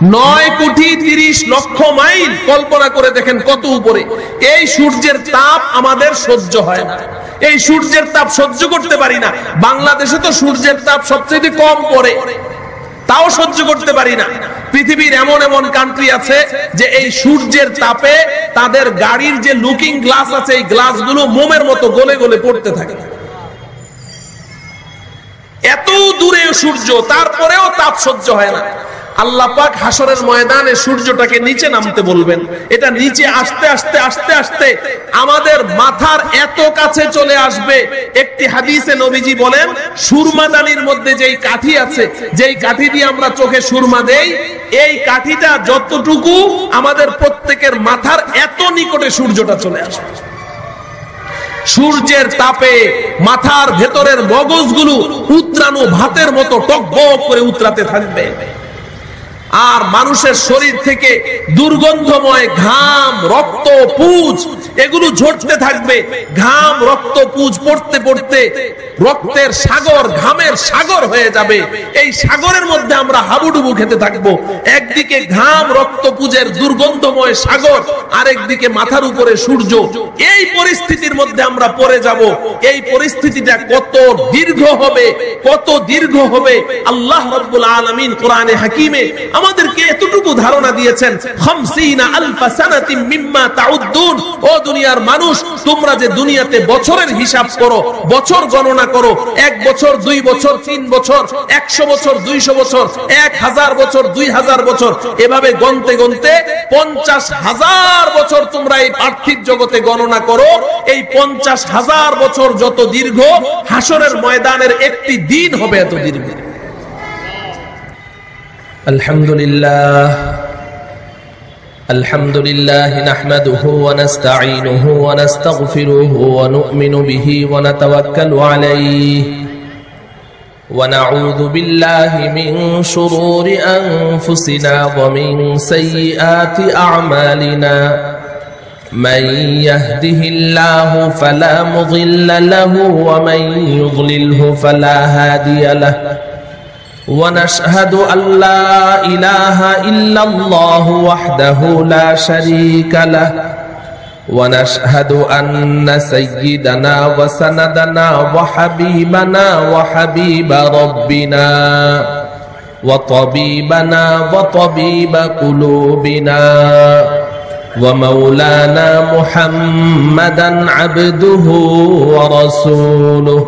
9,30,00,000 mile কল্পনা করে দেখেন কত উপরে। এই সূর্যের তাপ আমাদের সহ্য হয় না, এই সূর্যের তাপ সহ্য করতে পারি না। বাংলাদেশে তো সূর্যের তাপ সবচেয়ে কম পড়ে, তাও সহ্য করতে পারি না। পৃথিবীর এমন এমন কান্ট্রি আছে যে এই সূর্যের তাপে তাদের গাড়ির যে লুকিং গ্লাস আছে এই গ্লাসগুলো মোমের মতো গলে গলে পড়তে থাকে। এত দূরে সূর্য, তারপরেও তাপ সহ্য হয় না। আল্লাহ পাক হাসরের ময়দানে সূর্যটাকে নিচে নামতে বলবেন। এটা নিচে আস্তে আস্তে আস্তে আস্তে আমাদের মাথার এত কাছে চলে আসবে। একটি হাদিসে নবীজি বলেন, সুরমাদানির মধ্যে যেই কাঠি আছে, যেই কাঠি দিয়ে আমরা চোখে সুরমা দেই, এই কাঠিটা যতটুকু আমাদের প্রত্যেকের মাথার এত নিকটে সূর্যটা চলে আসবে। সূর্যের তাপে মাথার ভেতরের মগজগুলো উতরানো ভাতের মতো টকবক করে উতরাতে থাকবে। আর মানুষের শরীর থেকে দুর্গন্ধময় ঘাম, রক্ত, পুঁজ এগুলো ঝরতে থাকবে। ঘাম, রক্ত, পুঁজ পড়তে পড়তে রক্তের সাগর, ঘামের সাগর হয়ে যাবে। এই সাগরের মধ্যে আমরা হাবুডুবু খেতে থাকবো। একদিকে ঘাম, রক্ত, পুঁজের দুর্গন্ধময় সাগর, আরেকদিকে মাথার উপরে সূর্য। এই পরিস্থিতির মধ্যে আমরা পড়ে যাব। এই পরিস্থিতিটা কত দীর্ঘ হবে, কত দীর্ঘ হবে, আল্লাহ রাব্বুল আলামিন কোরআনে হাকিমে আমাদেরকে এতটুকু ধারণা দিয়েছেন। 50 আলফ সানাতিন মিম্মা তাউদ্দুন। ও দুনিয়ার মানুষ, তোমরা যে দুনিয়াতে বছরের হিসাব করো, বছর গণনা করো, 1 বছর, 2 বছর, 3 বছর, 100 বছর, 200 বছর, 1000 বছর, 2000 বছর, এভাবে গণতে গণতে 50,000 বছর তোমরা এই পার্থিব জগতে গণনা করো। এই 50,000 বছর যত দীর্ঘ, হাসরের ময়দানের একটি দিন হবে এত দীর্ঘ। الحمد لله نحمده ونستعينه ونستغفره ونؤمن به ونتوكل عليه ونعوذ بالله من شرور أنفسنا ومن سيئات أعمالنا من يهده الله فلا مضل له ومن يضلله فلا هادي له ونشهد أن لا إله إلا الله وحده لا شريك له ونشهد أن سيدنا وسندنا وحبيبنا وحبيب ربنا وطبيبنا وطبيب قلوبنا ومولانا محمدا عبده ورسوله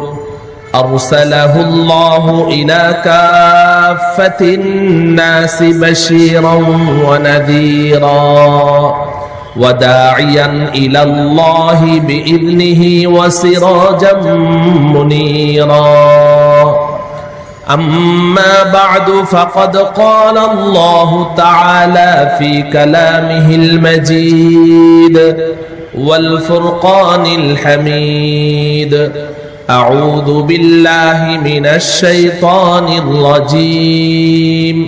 أرسله الله إلى كافة الناس بشيرا ونذيرا وداعيا إلى الله بإذنه وسراجا منيرا أما بعد فقد قال الله تعالى في كلامه المجيد والفرقان الحميد أعوذ بالله من الشيطان الرجيم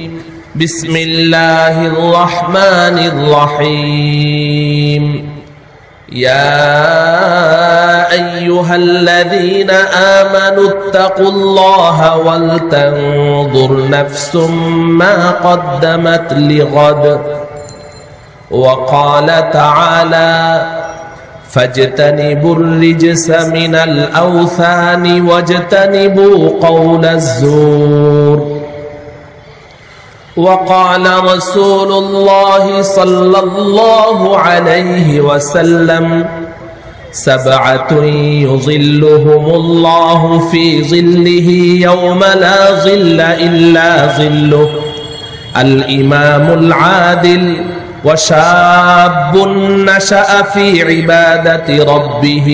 بسم الله الرحمن الرحيم يا أيها الذين آمنوا اتقوا الله ولتنظر نفس ما قدمت لغد وقال تعالى فاجتنبوا الرجس من الأوثان واجتنبوا قول الزور وقال رسول الله صلى الله عليه وسلم 7 يظلهم الله في ظله يوم لا ظل إلا ظله الإمام العادل وشاب نشأ في عبادة ربه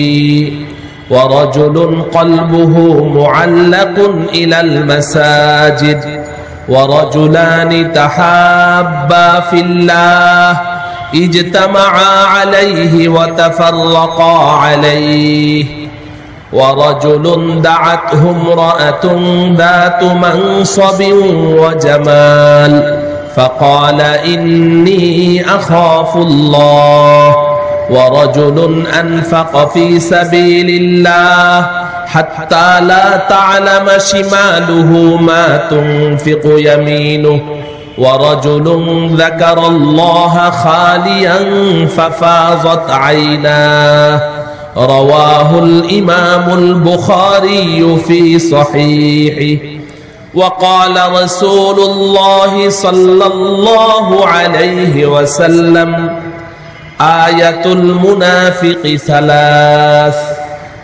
ورجل قلبه معلق إلى المساجد ورجلان تحابا في الله اجتمعا عليه وتفرقا عليه ورجل دعته امرأة ذات منصب وجمال فقال إني أخاف الله ورجل أنفق في سبيل الله حتى لا تعلم شماله ما تنفق يمينه ورجل ذكر الله خاليا ففاضت عيناه رواه الإمام البخاري في صحيحه وقال رسول الله صلى الله عليه وسلم آية المنافق ثلاث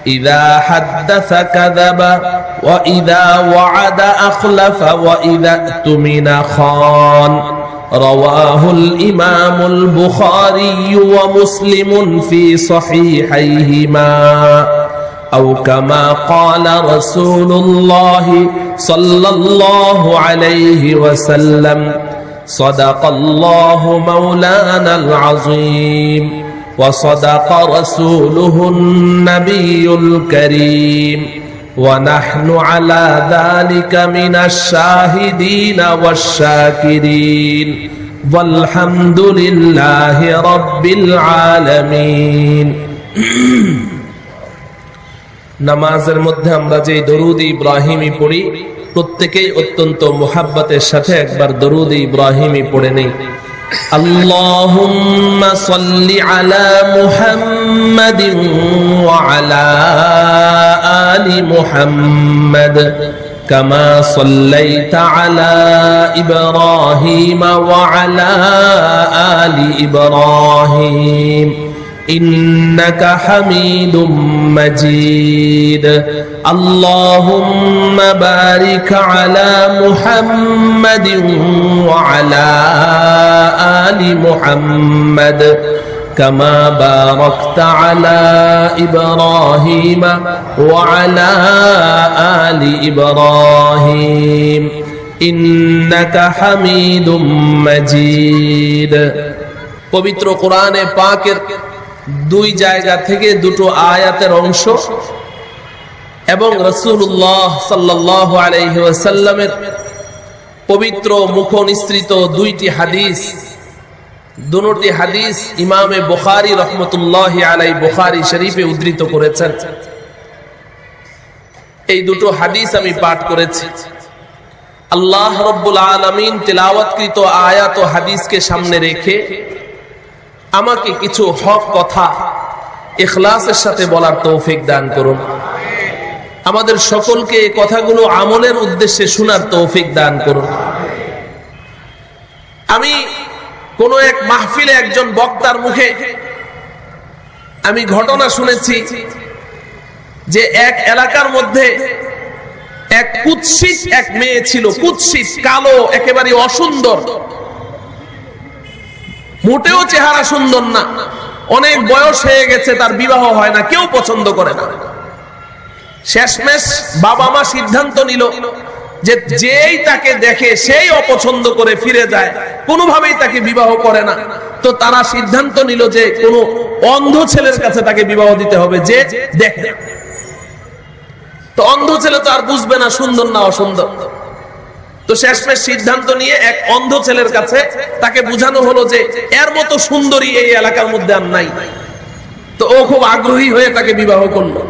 إذا حدث كذب وإذا وعد أخلف وإذا اؤتمن خان رواه الإمام البخاري ومسلم في صحيحيهما أو كما قال رسول الله صلى الله عليه وسلم صدق الله مولانا العظيم وصدق رسوله النبي الكريم ونحن على ذلك من الشاهدين والشاكرين والحمد لله رب العالمين নামাজের মধ্যে আমরা যে দরুদ ইব্রাহিমি পড়ি প্রত্যেকেই অত্যন্ত মুহাব্বতের সাথে একবার দরুদ ইব্রাহিমি পড়ে নেই আল্লাহুম্মা সাল্লি আলা মুহাম্মাদিন ওয়া আলা আলি মুহাম্মাদ কামা সাল্লাইতা আলা ইব্রাহিম ওয়া আলা আলি ইব্রাহিম إنك حميد مجيد اللهم بارك على محمد وعلى آل محمد كما باركت على إبراهيم وعلى آل إبراهيم إنك حميد مجيد পবিত্র কোরআনে পাকের দুই জায়গা থেকে দুটো আয়াতের অংশ এবং রাসূলুল্লাহ সাল্লাল্লাহু আলাইহি ওয়াসাল্লামের পবিত্র মুখ নিঃসৃত দুইটি হাদিস, দুটি হাদিস ইমামে বুখারী রাহমাতুল্লাহি আলাইহি বুখারী শরীফে উদ্ধৃত করেছেন। এই দুটো হাদিস আমি পাঠ করেছি। আল্লাহ রাব্বুল আলামিন তিলাওয়াতকৃত আয়াত ও হাদিসকে সামনে রেখে আমাকে কিছু হক কথা ইখলাসের সাথে বলার তৌফিক দান করুন। আমাদের সকলকে এই কথাগুলো আমলের উদ্দেশ্যে শোনার তৌফিক দান করুন। আমি কোন এক মাহফিলে একজন বক্তার মুখে আমি ঘটনা শুনেছি যে এক এলাকার মধ্যে এক কুৎসিত এক মেয়ে ছিল, কুৎসিত, কালো, একেবারে অসুন্দর, মোটেও চেহারা সুন্দর না, অনেক বয়স হয়ে গেছে, তার বিবাহ হয় না, কেউ পছন্দ করে না। শেষমেশ বাবা মা সিদ্ধান্ত নিল যে যেই তাকে দেখে সেই অপছন্দ করে ফিরে যায়, কোনোভাবেই তাকে বিবাহ করে না। তো তারা সিদ্ধান্ত নিল যে কোনো অন্ধ ছেলের কাছে তাকে বিবাহ দিতে হবে, যে দেখে। তো অন্ধ ছেলে তো আর বুঝবে না সুন্দর না অসুন্দর। তো শেষমেশ সিদ্ধান্ত নিয়ে এক অন্ধ ছেলের কাছে তাকে বুঝানো হলো যে এর মতো সুন্দরী এই এলাকার মধ্যে আর নাই। তো ও খুব আগ্রহী হয়ে তাকে বিবাহ করলো।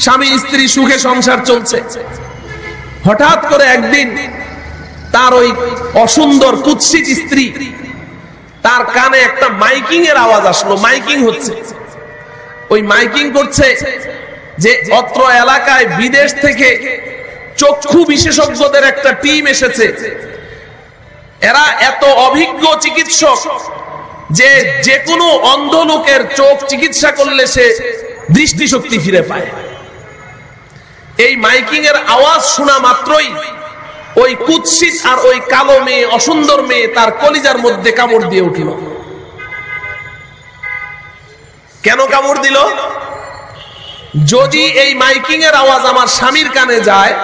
স্বামী স্ত্রী সুখে সংসার চলছে। হঠাৎ করে একদিন তার ওই অসুন্দর কুৎসিত স্ত্রী, তার কানে একটা মাইকিং এর আওয়াজ আসলো। মাইকিং হচ্ছে, ওই মাইকিং করছে যে অত্র এলাকায় বিদেশ থেকে চক্ষু বিশেষজ্ঞদের একটা টিম এসেছে। এরা এত অভিজ্ঞ চিকিৎসক যে যে কোনো অন্ধ লোকের চোখ চিকিৎসা করলে সে দৃষ্টিশক্তি ফিরে পায়। এই মাইকিং এর আওয়াজ শোনা মাত্রই ওই কুৎসিত আর ওই কালো মেয়ে, অসুন্দর মেয়ে, তার কলিজার মধ্যে কামড় দিয়ে উঠল। কেন কামড় দিল? যদি এই মাইকিং এর আওয়াজ আমার স্বামীর কানে যায়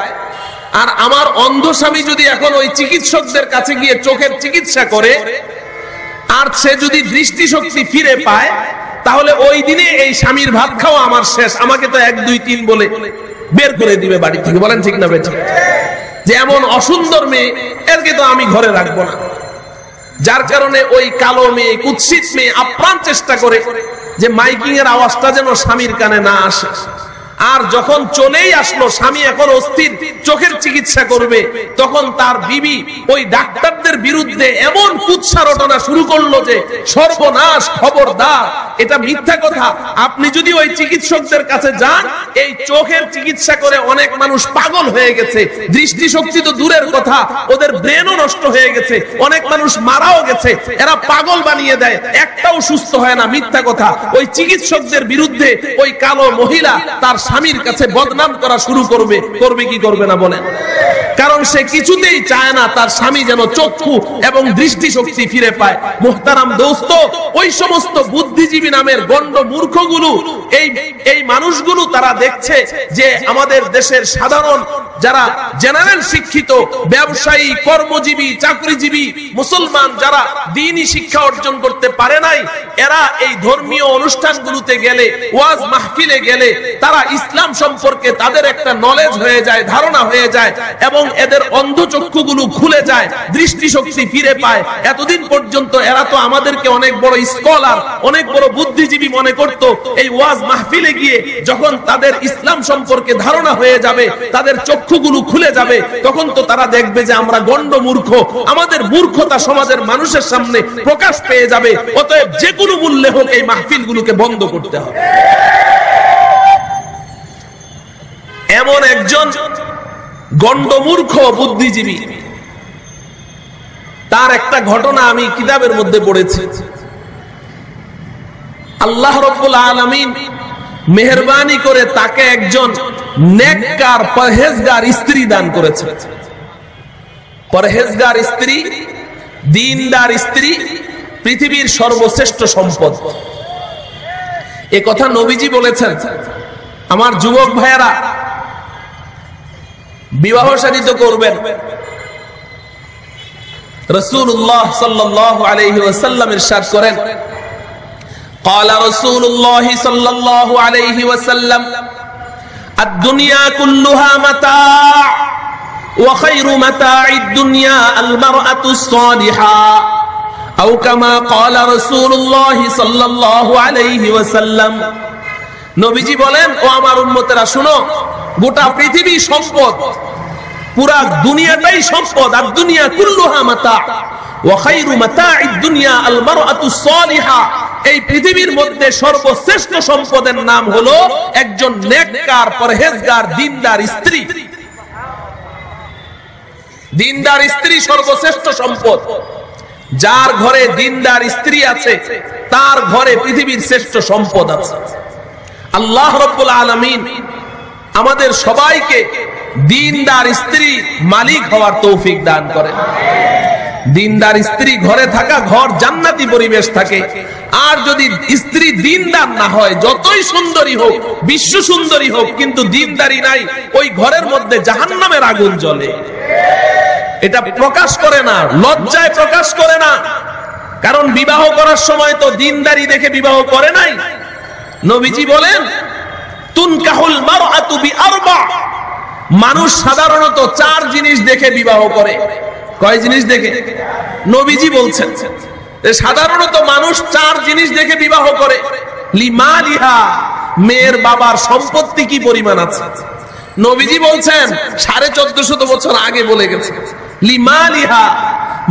আর আমার অন্ধ স্বামী যদি এখন ওই চিকিৎসকদের কাছে গিয়ে চোখের চিকিৎসা করে আর সে যদি দৃষ্টিশক্তি ফিরে পায়, তাহলে ওই দিনে এই স্বামীর ভাত খাওয়া আমার শেষ। আমাকে তো 1 2 3 বলে বের করে দিবে বাড়ি থেকে। বলেন ঠিক না বেঠিক? যে এমন অসুন্দর মেয়ে, এরকে তো আমি ঘরে রাখবো না। যার কারণে ওই কালো মেয়ে, কুৎসিত মেয়ে আপ্রাণ চেষ্টা করে যে মাইকিং এর আওয়াজটা যেন স্বামীর কানে না আসে। আর যখন চলেই আসলো, স্বামী এখন অস্থির, চোখের চিকিৎসা করবে, তখন তার বিবি ওই ডাক্তারদের বিরুদ্ধে এমন কুৎসা রটনা শুরু করলো যে সর্বনাশ, খবরদার, এটা মিথ্যা কথা। আপনি যদি ওই চিকিৎসকদের কাছে যান, এই চোখের চিকিৎসা করে অনেক মানুষ পাগল হয়ে গেছে, দৃষ্টিশক্তি তো দূরের কথা, ওদের ব্রেনও নষ্ট হয়ে গেছে, অনেক মানুষ মারাও গেছে, এরা পাগল বানিয়ে দেয়, একটাও সুস্থ হয় না, মিথ্যা কথা। ওই চিকিৎসকদের বিরুদ্ধে ওই কালো মহিলা তার স্বামীর কাছে বদনাম করা শুরু করবে, করবে কি করবে না বলেন? কারণ সে কিছুতেই চায় না তার স্বামী যেন চক্ষু এবং দৃষ্টিশক্তি ফিরে পায়। মুহতারাম দোস্ত, ওই সমস্ত বুদ্ধিজীবী নামের গণ্ড মূর্খগুলো, এই মানুষগুলো তারা দেখছে যে আমাদের দেশের সাধারণ যারা জেনারেল শিক্ষিত, ব্যবসায়ী, কর্মজীবী, চাকরিজীবী মুসলমান যারা দ্বীনি শিক্ষা অর্জন করতে পারে নাই, এরা এই ধর্মীয় অনুষ্ঠানগুলোতে গেলে, ওয়াজ মাহফিলে গেলে তারা ইসলাম সম্পর্কে তাদের একটা নলেজ হয়ে যায়, ধারণা হয়ে যায়, এবং এদের অন্ধচক্ষুগুলো খুলে যায়, দৃষ্টিশক্তি ফিরে পায়। এতদিন পর্যন্ত এরা তো আমাদেরকে অনেক বড় স্কলার, অনেক বড় বুদ্ধিজীবী মনে করত। এই ওয়াজ মাহফিলে গিয়ে যখন তাদের ইসলাম সম্পর্কে ধারণা হয়ে যাবে, তাদের চক্ষুগুলো খুলে যাবে, তখন তো তারা দেখবে যে আমরা গণ্ড মূর্খ, আমাদের মূর্খতা সমাজের মানুষের সামনে প্রকাশ পেয়ে যাবে। অতএব যে কোনো মূল্যে হোক এই মাহফিলগুলোকে বন্ধ করতে হবে। এমন একজন গণ্ডমূর্খ বুদ্ধিজীবী, তার একটা ঘটনা আমি কিতাবের মধ্যে পড়েছি। আল্লাহ রাব্বুল আলামিন মেহেরবানি করে তাকে একজন নেককার পরহেজগার স্ত্রী দান করেছে। পরহেজগার স্ত্রী, দ্বীনদার স্ত্রী পৃথিবীর সর্বশ্রেষ্ঠ সম্পদ। এ কথা নবীজি বলেছেন। আমার যুবক ভাইয়েরা, বিবাহ শাদী তো করবেন। রাসূলুল্লাহ সাল্লাল্লাহু আলাইহি ওয়াসাল্লাম ইরশাদ করেন, قال رسول الله صلى الله عليه وسلم الدنيا كلها متاع وخير متاع الدنيا المرأة الصالحة أو كما قال رسول الله صلى الله عليه وسلم। নবীজি বলেন, ও আমার উম্মতেরা শুনো, গোটা পৃথিবী সম্পদ, পুরা দুনিয়াটাই সম্পদ। আর দুনিয়া কুল্লুহা মাতা ওয়া খায়রু মাতা'id দুনিয়া আল মারআতু সালিহা। এই পৃথিবীর মধ্যে সর্বশ্রেষ্ঠ সম্পদের নাম হলো একজন নেককার, পরহেজগার, দ্বীনদার স্ত্রী। দ্বীনদার স্ত্রী সর্বশ্রেষ্ঠ সম্পদ। যার ঘরে দ্বীনদার স্ত্রী আছে, তার ঘরে পৃথিবীর শ্রেষ্ঠ সম্পদ আছে। আল্লাহ রাব্বুল আলামিন আমাদের সবাইকে দ্বীনদার স্ত্রী মালিক হওয়ার তৌফিক দান করেন। দ্বীনদার স্ত্রী ঘরে থাকা, ঘর জান্নাতি পরিবেশ থাকে। আর যদি স্ত্রী দ্বীনদার না হয়, যতই সুন্দরী হোক, বিশ্ব সুন্দরী হোক, কিন্তু দ্বীনদারি নাই, ওই ঘরের মধ্যে জাহান্নামের আগুন জ্বলে। এটা প্রকাশ করে না, লজ্জায় প্রকাশ করে না, কারণ বিবাহ করার সময় তো দ্বীনদারি দেখে বিবাহ করে নাই। নবীজি বলেন, তুনকাহুল মারআতু বিআরবা। মানুষ সাধারণত 4 জিনিস দেখে বিবাহ করে। কয় জিনিস দেখে? নবীজি বলছেন সাধারণত মানুষ 4 জিনিস দেখে বিবাহ করে। লিমালিহা, মেয়ের বাবার সম্পত্তি কি পরিমাণ আছে। নবীজি বলছেন 1450 বছর আগে বলে গেছে, লিমালিহা,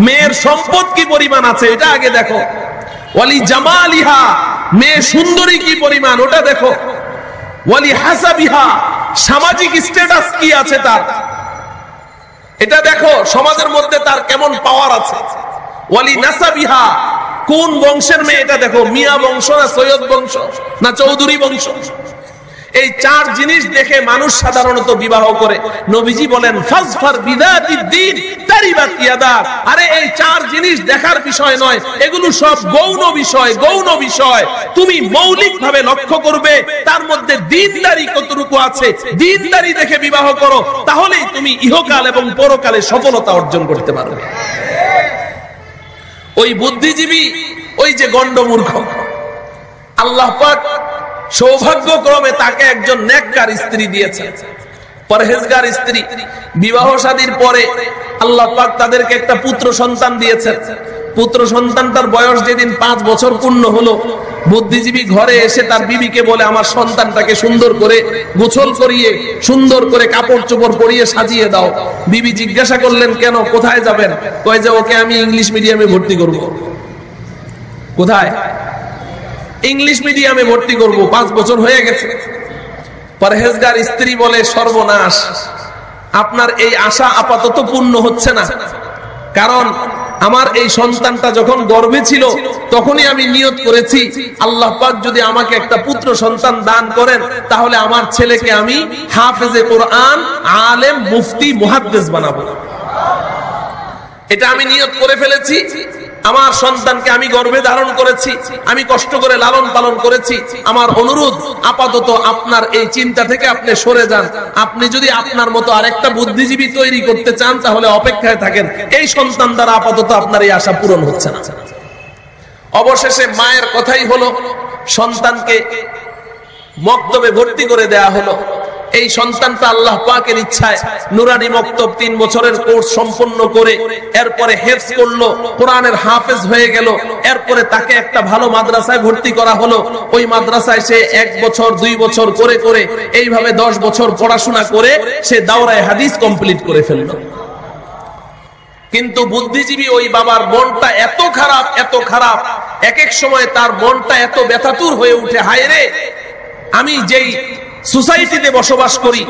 মেয়ের সম্পদ কি পরিমাণ আছে এটা আগে দেখো। ওয়ালি জামালিহা, মেয়ে সুন্দরী কি পরিমাণ ওটা দেখো। ওয়ালি হাসাবিহা, সামাজিক স্ট্যাটাস কি আছে তার, এটা দেখো, সমাজের মধ্যে তার কেমন পাওয়ার আছে। ওয়ালি নাসাবিহা, কোন বংশের মেয়ে এটা দেখো, মিয়া বংশ না সৈয়দ বংশ না চৌধুরী বংশ। এই 4 জিনিস দেখে মানুষ সাধারণত বিবাহ করে। নবীজি বলেন, ফাজফার বিদাতিদ দ্বীন তারিবাত ইয়াদাক। আরে এই 4 জিনিস দেখার বিষয় নয়, এগুলো সব গৌণ বিষয়, গৌণ বিষয়। তুমি মৌলিকভাবে লক্ষ্য করবে তার মধ্যে দ্বীনদারি কতটুকু আছে। দ্বীনদারি দেখে বিবাহ করো, তাহলেই তুমি ইহকাল এবং পরকালে সফলতা অর্জন করতে পারবে। ওই বুদ্ধিজীবী, ওই যে গণ্ডমূর্খ, আল্লাহ পাক সৌভাগ্যক্রমে তাকে একজন নেককার স্ত্রী দিয়েছেন, পরহেজগার স্ত্রী। বিবাহ শাদীর পরে আল্লাহ পাক তাদেরকে একটা পুত্র সন্তান দিয়েছেন। পুত্র সন্তানটার বয়স যেদিন 5 বছর পূর্ণ হলো, বুদ্ধিজীবী ঘরে এসে তার বিবিকে বলে, আমার সন্তানটাকে সুন্দর করে গোসল করিয়ে সুন্দর করে কাপড় চোপড় পরিয়ে সাজিয়ে দাও। বিবি জিজ্ঞাসা করলেন, কেন, কোথায় যাবেন? কয় যে ওকে আমি ইংলিশ মিডিয়ামে ভর্তি করব। কোথায়? ইংলিশ মিডিয়ামে ভর্তি করব, 5 বছর হয়ে গেছে। পরহেজগার স্ত্রী বলে, সর্বনাশ, আপনার এই আশা আপাতত পূর্ণ হচ্ছে না, কারণ আমার এই সন্তানটা যখন গর্ভে ছিল তখনই আমি নিয়ত করেছি, আল্লাহ পাক যদি আমাকে একটা পুত্র সন্তান দান করেন তাহলে আমার ছেলেকে আমি হাফেজে কোরআন, আলেম, মুফতি, মুহাদ্দিস বানাবো। এটা আমি নিয়ত করে ফেলেছি। আমার সন্তানকে আমি গর্ভে ধারণ করেছি, আমি কষ্ট করে লালন পালন করেছি। আমার অনুরোধ, আপাতত আপনার এই চিন্তা থেকে আপনি সরে যান। আপনি যদি আপনার মতো আরেকটা বুদ্ধিজীবী তৈরি করতে চান তাহলে অপেক্ষায় থাকেন। এই সন্তান দ্বারা আপাতত আপনার এই আশা পূরণ হচ্ছে না। অবশেষে মায়ের কথাই হলো, সন্তানকে মক্তবে ভর্তি করে দেয়া হলো। এই সন্তানটা আল্লাহ পাকের ইচ্ছায় নুরানি মক্তব 3 বছরের কোর্স সম্পন্ন করে এরপরে হেফজ করলো, কোরআনের হাফেজ হয়ে গেল। এরপরে তাকে একটা ভালো মাদ্রাসায় ভর্তি করা হলো। ওই মাদ্রাসায় সে 1 বছর 2 বছর করে করে এইভাবে 10 বছর পড়াশোনা করে সে দাওরায়ে হাদিস কমপ্লিট করে ফেললো। কিন্তু বুদ্ধিজীবী ওই বাবার মনটা এত খারাপ, এত খারাপ, এক এক সময় তার মনটা এত ব্যথাতুর হয়ে উঠে, হায় রে, আমি যেই সোসাইটিতে বসবাস করি,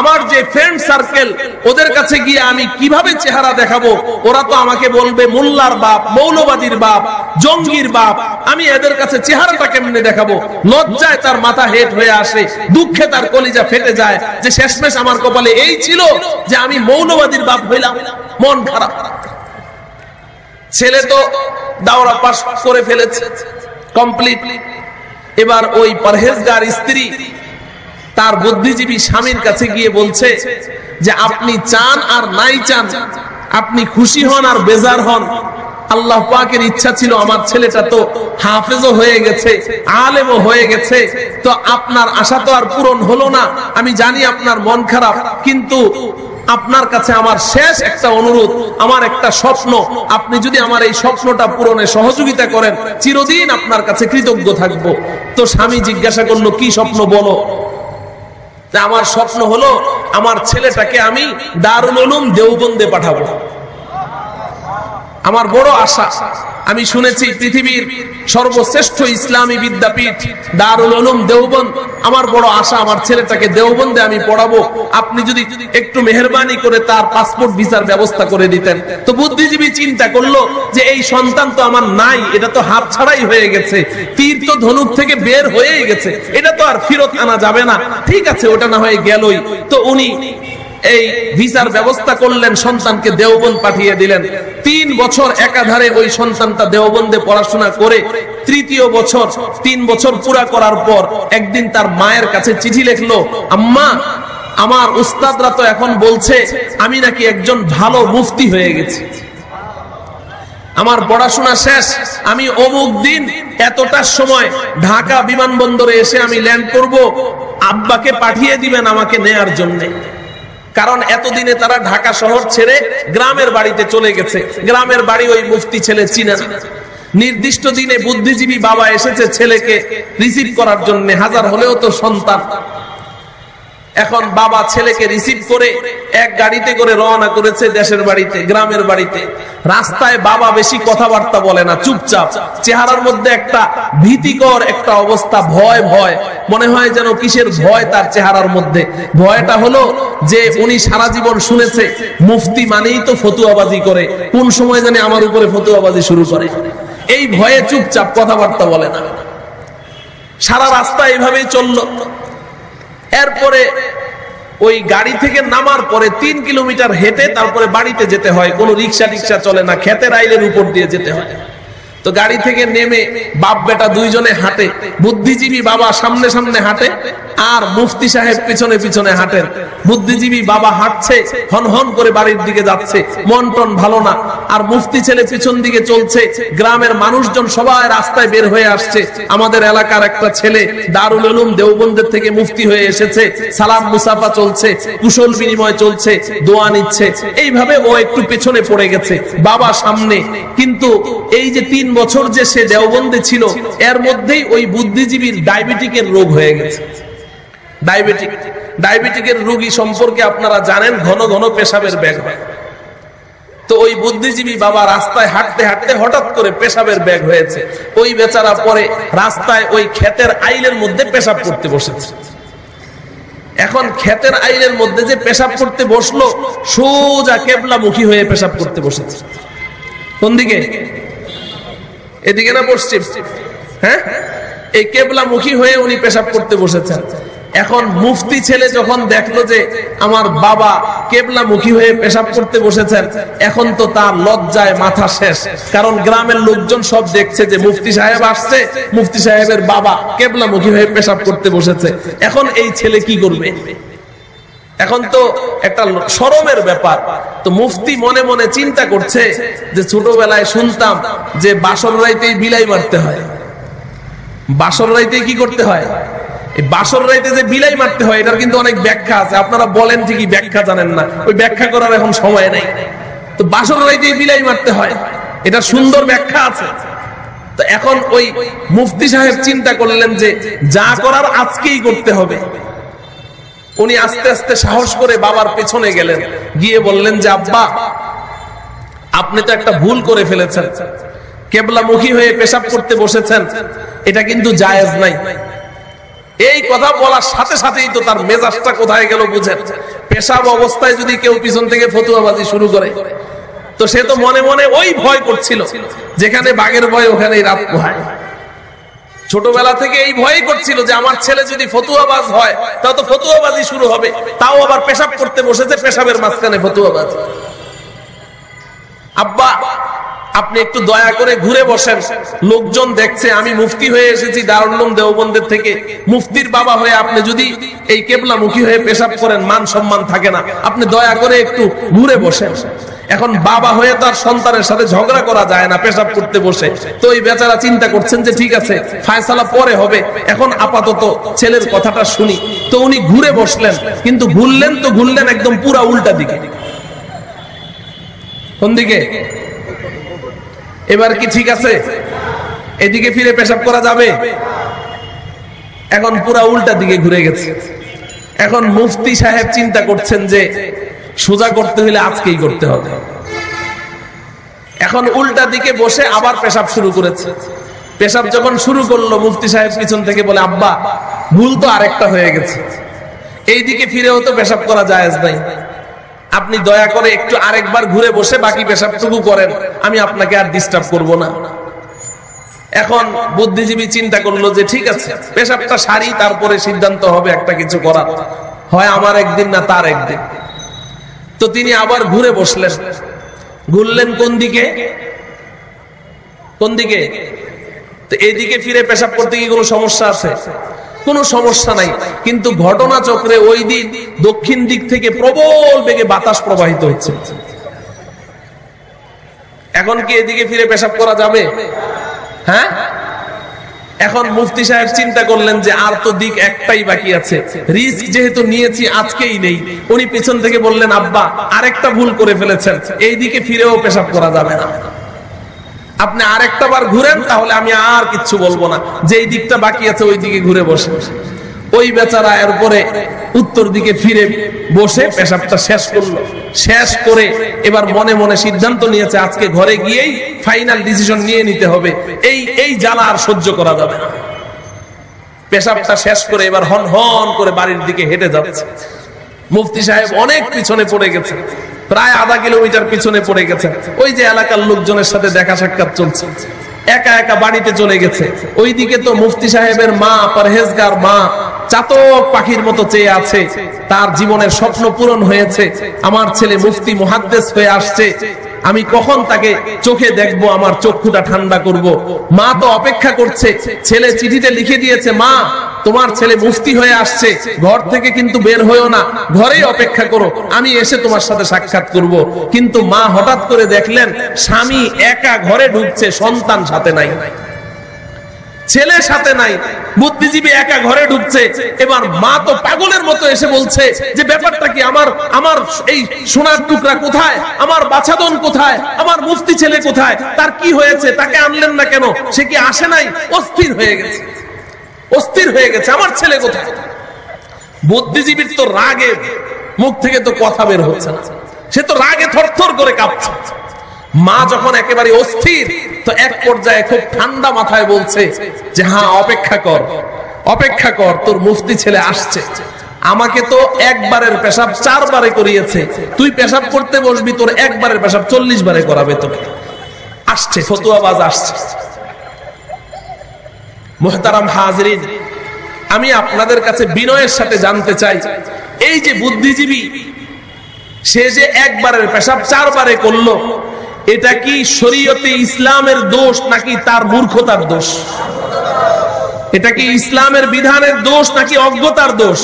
আমার যে ফ্রেন্ড সার্কেল, ওদের কাছে গিয়ে আমি কিভাবে চেহারা দেখাবো? ওরা তো আমাকে বলবে মোল্লার বাপ, মৌলবাদীর বাপ, জঙ্গির বাপ। আমি এদের কাছে চেহারাটা কেমনে দেখাবো? লজ্জায় তার মাথা হেট হয়ে আসে, দুঃখে তার কলিজা ফেটে যায় যে শেষমেশ আমার কপালে এই ছিল যে আমি মৌলবাদীর বাপ হইলাম। মন খারাপ। ছেলে তো দাওরা পাস করে ফেলেছে কমপ্লিট। এবার ওই পরহেজগার স্ত্রী তার বুদ্ধিজীবী স্বামীর কাছে গিয়ে বলছে যে আপনি চান আর নাই চান, আপনি খুশি হন আর বেজার হন, আল্লাহ পাকের ইচ্ছা ছিল আমার ছেলেটা তো হাফেজও হয়ে গেছে, আলেমও হয়ে গেছে, তো আপনার আশা তো আর পূরণ হলো না। আমি জানি আপনার মন খারাপ, কিন্তু আপনার কাছে আমার শেষ একটা অনুরোধ, আমার একটা স্বপ্ন, আপনি যদি আমার এই স্বপ্নটা পূরণে সহযোগিতা করেন চিরদিন আপনার কাছে কৃতজ্ঞ থাকবো। তো স্বামী জিজ্ঞাসা করলো, কি স্বপ্ন বলো? আমার স্বপ্ন হলো আমার ছেলেটাকে আমি দারুল উলুম দেওবন্দে পাঠাবো। আমার বড় আশা, আমি শুনেছি পৃথিবীর সর্বশ্রেষ্ঠ ইসলামী বিদ্যাপীঠ দারুল উলুম দেওবন্দ। আমার বড় আশা আমার ছেলেটাকে দেওবন্দে আমি পড়াবো। আপনি যদি একটু মেহেরবানি করে তার পাসপোর্ট ভিসার ব্যবস্থা করে দিতেন। তো বুদ্ধিজীবী চিন্তা করলো যে এই সন্তান তো আমার নাই, এটা তো হাত ছাড়াই হয়ে গেছে, তীর তো ধনুক থেকে বের হয়েই গেছে, এটা তো আর ফেরত আনা যাবে না। ঠিক আছে, ওটা না হয়ে গেলই। তো উনি এই ভিসার ব্যবস্থা করলেন, সন্তানকে দেওবন্দ পাঠিয়ে দিলেন। 3 বছর একাধারে ওই সন্তানটা দেওবন্দে পড়াশোনা করে 3য় বছর 3 বছর পুরা করার পর একদিন তার মায়ের কাছে চিঠি লিখলো, আম্মা, আমার উস্তাদরা তো এখন বলছে আমি নাকি একজন ভালো মুফতি হয়ে গেছি, আমার পড়াশোনা শেষ, আমি অমুক দিন এতটার সময় ঢাকা বিমানবন্দরে এসে আমি ল্যান্ড করব, আব্বাকে পাঠিয়ে দিবেন আমাকে নেয়ার জন্য। কারণ এতদিনে তারা ঢাকা শহর ছেড়ে গ্রামের বাড়িতে চলে গেছে, গ্রামের বাড়ি ওই মুফতি ছেলে চিনে না। নির্দিষ্ট দিনে বুদ্ধিজীবী বাবা এসেছে ছেলেকে রিসিভ করার জন্য, হাজার হলেও তো সন্তান। এখন বাবা ছেলেকে রিসিভ করে এক গাড়িতে করে রওনা করেছে দেশের বাড়িতে, গ্রামের বাড়িতে। রাস্তায় বাবা বেশি কথাবার্তা বলে না, চুপচাপ, চেহারার মধ্যে একটা ভীতিকর একটা অবস্থা, ভয় ভয়, মনে হয় যেন কিসের ভয় তার চেহারার মধ্যে। ভয়টা হলো যে উনি সারা জীবন শুনেছে মুফতি মানেই তো ফতুয়াবাজি করে, কোন সময় জানে আমার উপরে ফতুয়াবাজি শুরু করে। এই ভয়ে চুপচাপ, কথাবার্তা বলে না। সারা রাস্তা এইভাবেই চললো। এরপরে ওই গাড়ি থেকে নামার পরে 3 কিলোমিটার হেঁটে তারপরে বাড়িতে যেতে হয়, কোনো রিক্সা টিক্সা চলে না, ক্ষেতের আইলের উপর দিয়ে যেতে হয়। তো গাড়ি থেকে নেমে বাপ বেটা দুইজনে হাঁটে, বুদ্ধিজীবী বাবা সামনে সামনে হাঁটে আর মুফতি সাহেব পিছনে পিছনে হাঁটেন। বুদ্ধিজীবী বাবা হাঁটছে, হন হন করে বাড়ির দিকে যাচ্ছে, মন টন ভালো না। আর মুফতি ছেলে পিছন দিকে চলছে। গ্রামের মানুষজন সবাই রাস্তায় বের হয়ে আসছে। আমাদের এলাকার একটা ছেলে দারুল উলুম দেওবন্দের থেকে মুফতি হয়ে এসেছে, সালাম মুসাফা চলছে, কুশল বিনিময় চলছে, দোয়া নিচ্ছে। এইভাবে ও একটু পেছনে পড়ে গেছে, বাবা সামনে। কিন্তু এই যে 3 বছর যে সে দেওবন্দে ছিল, এর মধ্যেই ওই বুদ্ধিজীবীর ডায়াবেটিকের রোগ হয়ে গেছে। ডায়াবেটিকের রোগী সম্পর্কে আপনারা জানেন, ঘন ঘন পেশাবের ব্যাগ হয়। তো ওই বুদ্ধিজীবী বাবা রাস্তায় হাঁটতে হাঁটতে হঠাৎ করে পেশাবের ব্যাগ হয়েছে। ওই বেচারা পরে রাস্তায় ওই ক্ষেতের আইলের মধ্যে পেশাব করতে বসেছে। এখন ক্ষেতের আইলের মধ্যে যে পেশাব করতে বসলো, সোজা কেবলামুখী হয়ে পেশাব করতে বসেছে। কোন দিকে? এদিকে না পশ্চিম? হ্যাঁ, এই কেবলামুখী হয়ে উনি পেশাব করতে বসেছেন। এখন মুফতি ছেলে যখন দেখলো যে আমার বাবা কেবলামুখী হয়ে পেশাব করতে বসেছেন, এখন তো তার লজ্জায় মাথা শেষ। কারণ গ্রামের লোকজন সব দেখছে যে মুফতি সাহেব আসছে, মুফতি সাহেবের বাবা কেবলামুখী হয়ে পেশাব করতে বসেছে। এখন এই ছেলে কি করবে? এখন তো একটা শরমের ব্যাপার। তো মুফতি মনে মনে চিন্তা করছে যে ছোটবেলায় শুনতাম যে বাসর রাইতেই বিলাই মারতে হয়। বাসর রাইতে কি করতে হয়? এই বাসর রাইতে যে বিলাই মারতে হয়, এটার কিন্তু অনেক ব্যাখ্যা আছে। আপনারা বলেন ঠিকই, ব্যাখ্যা জানেন না, ওই ব্যাখ্যা করার এখন সময় নেই। তো বাসর রাইতেই বিলাই মারতে হয়, এটা সুন্দর ব্যাখ্যা আছে। তো এখন ওই মুফতি সাহেব চিন্তা করলেন যে যা করার আজকেই করতে হবে। উনি আস্তে আস্তে সাহস করে বাবার পেছনে গেলেন, গিয়ে বললেন যে আব্বা, আপনি তো একটা ভুল করে ফেলেছেন, কেবলামুখী হয়ে পেশাব করতে বসেছেন, এটা কিন্তু জায়েজ নাই। এই কথা বলার সাথে সাথেই তো তার মেজাজটা কোথায় গেল বুঝেন। পেশাব অবস্থায় যদি কেউ পিছন থেকে ফতুয়াবাজি শুরু করে, তো সে তো মনে মনে ওই ভয় করছিল, যেখানে বাঘের ভয় ওখানেই রাত পোহায়। ছোটবেলা থেকে এই ভয় করছিল যে আমার ছেলে যদি ফতুয়াবাজ হয়, তাহলে তো ফতুয়াবাজি শুরু হবে, তাও আবার পেশাব করতে বসেছে, পেশাবের মাঝখানে ফতুয়াবাজি। আব্বা, আপনি একটু দয়া করে ঘুরে বসেন, লোকজন দেখছে আমি মুফতি হয়ে এসেছি দারুল উলুম দেওবন্দের থেকে। মুফতির বাবা হয়ে আপনি যদি এই কেবলামুখী হয়ে পেশাব করেন, মান সম্মান থাকে না। আপনি দয়া করে একটু ঘুরে বসেন। এখন বাবা হয়ে তার সন্তানের সাথে ঝগড়া করা যায় না পেশাব করতে বসে। তো এই বেচারা চিন্তা করছেন যে ঠিক আছে, ফায়সালা পরে হবে, এখন আপাতত ছেলের কথাটা শুনি। তো উনি ঘুরে বসলেন, কিন্তু ঘুরলেন একদম পুরা উল্টা দিকে। কোন দিকে? এবার কি ঠিক আছে? এদিকে ফিরে পেশাব করা যাবে? এখন পুরা উল্টা দিকে ঘুরে গেছে। এখন মুফতি সাহেব চিন্তা করছেন যে সোজা করতে হলে আজকেই করতে হবে। এখন উল্টা দিকে বসে আবার পেশাব শুরু করেছে। পেশাব যখন শুরু করলো, মুফতি সাহেব পিছন থেকে বলে আব্বা, ভুল তো আরেকটা হয়ে গেছে, এই দিকে ফিরেও তো পেশাব করা জায়েজ নাই। আপনি দয়া করে একটু আরেকবার ঘুরে বসে বাকি পেশাবটুকু করেন, আমি আপনাকে আর ডিস্টার্ব করব না। এখন বুদ্ধিজীবী চিন্তা করলো যে ঠিক আছে, পেশাবটা সারি, তারপরে সিদ্ধান্ত হবে একটা কিছু করার, হয় আমার একদিন না তার একদিন। তো তিনি আবার ঘুরে বসলেন। ঘুরলেন কোন দিকে? কোন দিকে? তো এদিকে ফিরে পেশাব করতে কি কোনো সমস্যা আছে? কোনো সমস্যা নাই। কিন্তু ঘটনা চক্রে ওই দিন দক্ষিণ দিক থেকে প্রবল বেগে বাতাস প্রবাহিত হচ্ছে। এখন কি এদিকে ফিরে পেশাব করা যাবে? হ্যাঁ। এখন মুফতি সাহেব চিন্তা করলেন যে আর তো দিক একটাই বাকি আছে, রিস্ক যেহেতু নিয়েছি আজকেই নেই। উনি পিছন থেকে বললেন আব্বা, আরেকটা ভুল করে ফেলেছেন, এই দিকে ফিরেও পেশাব করা যাবে না, আপনি আরেকটা বার ঘুরেন, তাহলে আমি আর কিচ্ছু বলবো না, যেই দিকটা বাকি আছে ওই দিকে ঘুরে বসে। ওই বেচারা এরপরে উত্তর দিকে ফিরে বসে পেশাবটা শেষ করলো। শেষ করে এবার মনে মনে সিদ্ধান্ত নিয়েছে আজকে ঘরে গিয়েই ফাইনাল ডিসিশন নিয়ে নিতে হবে, এই জ্বালা আর সহ্য করা যাবে না। পেশাবটা শেষ করে এবার হন হন করে বাড়ির দিকে হেঁটে যাচ্ছে। মুফতি সাহেব অনেক পিছনে পড়ে গেছে, প্রায় আধা কিলোমিটার পিছনে পড়ে গেছে। ওই যে এলাকার লোকজনের সাথে দেখা সাক্ষাৎ চলছে, একা একা বাড়িতে চলে গেছে। ওইদিকে তো মুফতি সাহেবের মা, পরহেজগার মা, চাতক পাখির মতো চেয়ে আছে, তার জীবনের স্বপ্ন পূরণ হয়েছে, আমার ছেলে মুফতি মুহাদ্দিস হয়ে আসছে। আমি কখন তাকে চোখে দেখবো, আমার চক্ষুটা ঠান্ডা করব। মা তো অপেক্ষা করছে, ছেলে চিঠিতে লিখে দিয়েছে, মা তোমার ছেলে মুফতি হয়ে আসছে, ঘর থেকে কিন্তু বের হয়েও না, ঘরেই অপেক্ষা করো, আমি এসে তোমার সাথে সাক্ষাৎ করব। কিন্তু মা হঠাৎ করে দেখলেন স্বামী একা ঘরে ঢুকছে, সন্তান সাথে নাই, ছেলে সাথে নাই, বুদ্ধিজীবী একা ঘরে ঢুকছে। এবার মা তো পাগলের মতো এসে বলছে যে ব্যাপারটা কি, আমার এই সোনার টুকরা কোথায়, আমার বাছাদন কোথায়, আমার মুফতি ছেলে কোথায়, তার কি হয়েছে, তাকে আনলেন না কেন, সে কি আসে নাই? অস্থির হয়ে গেছে, অস্থির হয়ে গেছে, আমার ছেলে কোথায়। বুদ্ধিজীবীর তো রাগে মুখ থেকে তো কথা বের হচ্ছে না, সে তো রাগে থরথর করে কাঁপছে। মা যখন একেবারে অস্থির, তো এক পর্যায়ে খুব ঠান্ডা মাথায় বলছে যে হ্যাঁ অপেক্ষা কর, অপেক্ষা কর, তোর মুফতি ছেলে আসছে। আমাকে তো একবারের পেশাব 4 বারে করিয়েছে, তুই পেশাব করতে বসবি, তোর একবারের পেশাব 40 বারে করাবে তোকে। আসছে, ফতুয়াবাজ আসছে। মুহতারাম হাজরিন, আমি আপনাদের কাছে বিনয়ের সাথে জানতে চাই, এই যে বুদ্ধিজীবী সে যে একবারের পেশাব 4 বারে করলো, এটা কি শরীয়তে ইসলামের দোষ নাকি তার মূর্খতার দোষ? এটা কি ইসলামের বিধানের দোষ নাকি অজ্ঞতার দোষ?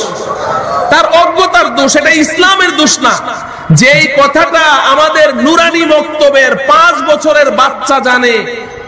তার অজ্ঞতার দোষ, এটা ইসলামের দোষ না। যেই কথাটা আমাদের নুরানি বক্তব্যের 5 বছরের বাচ্চা জানে,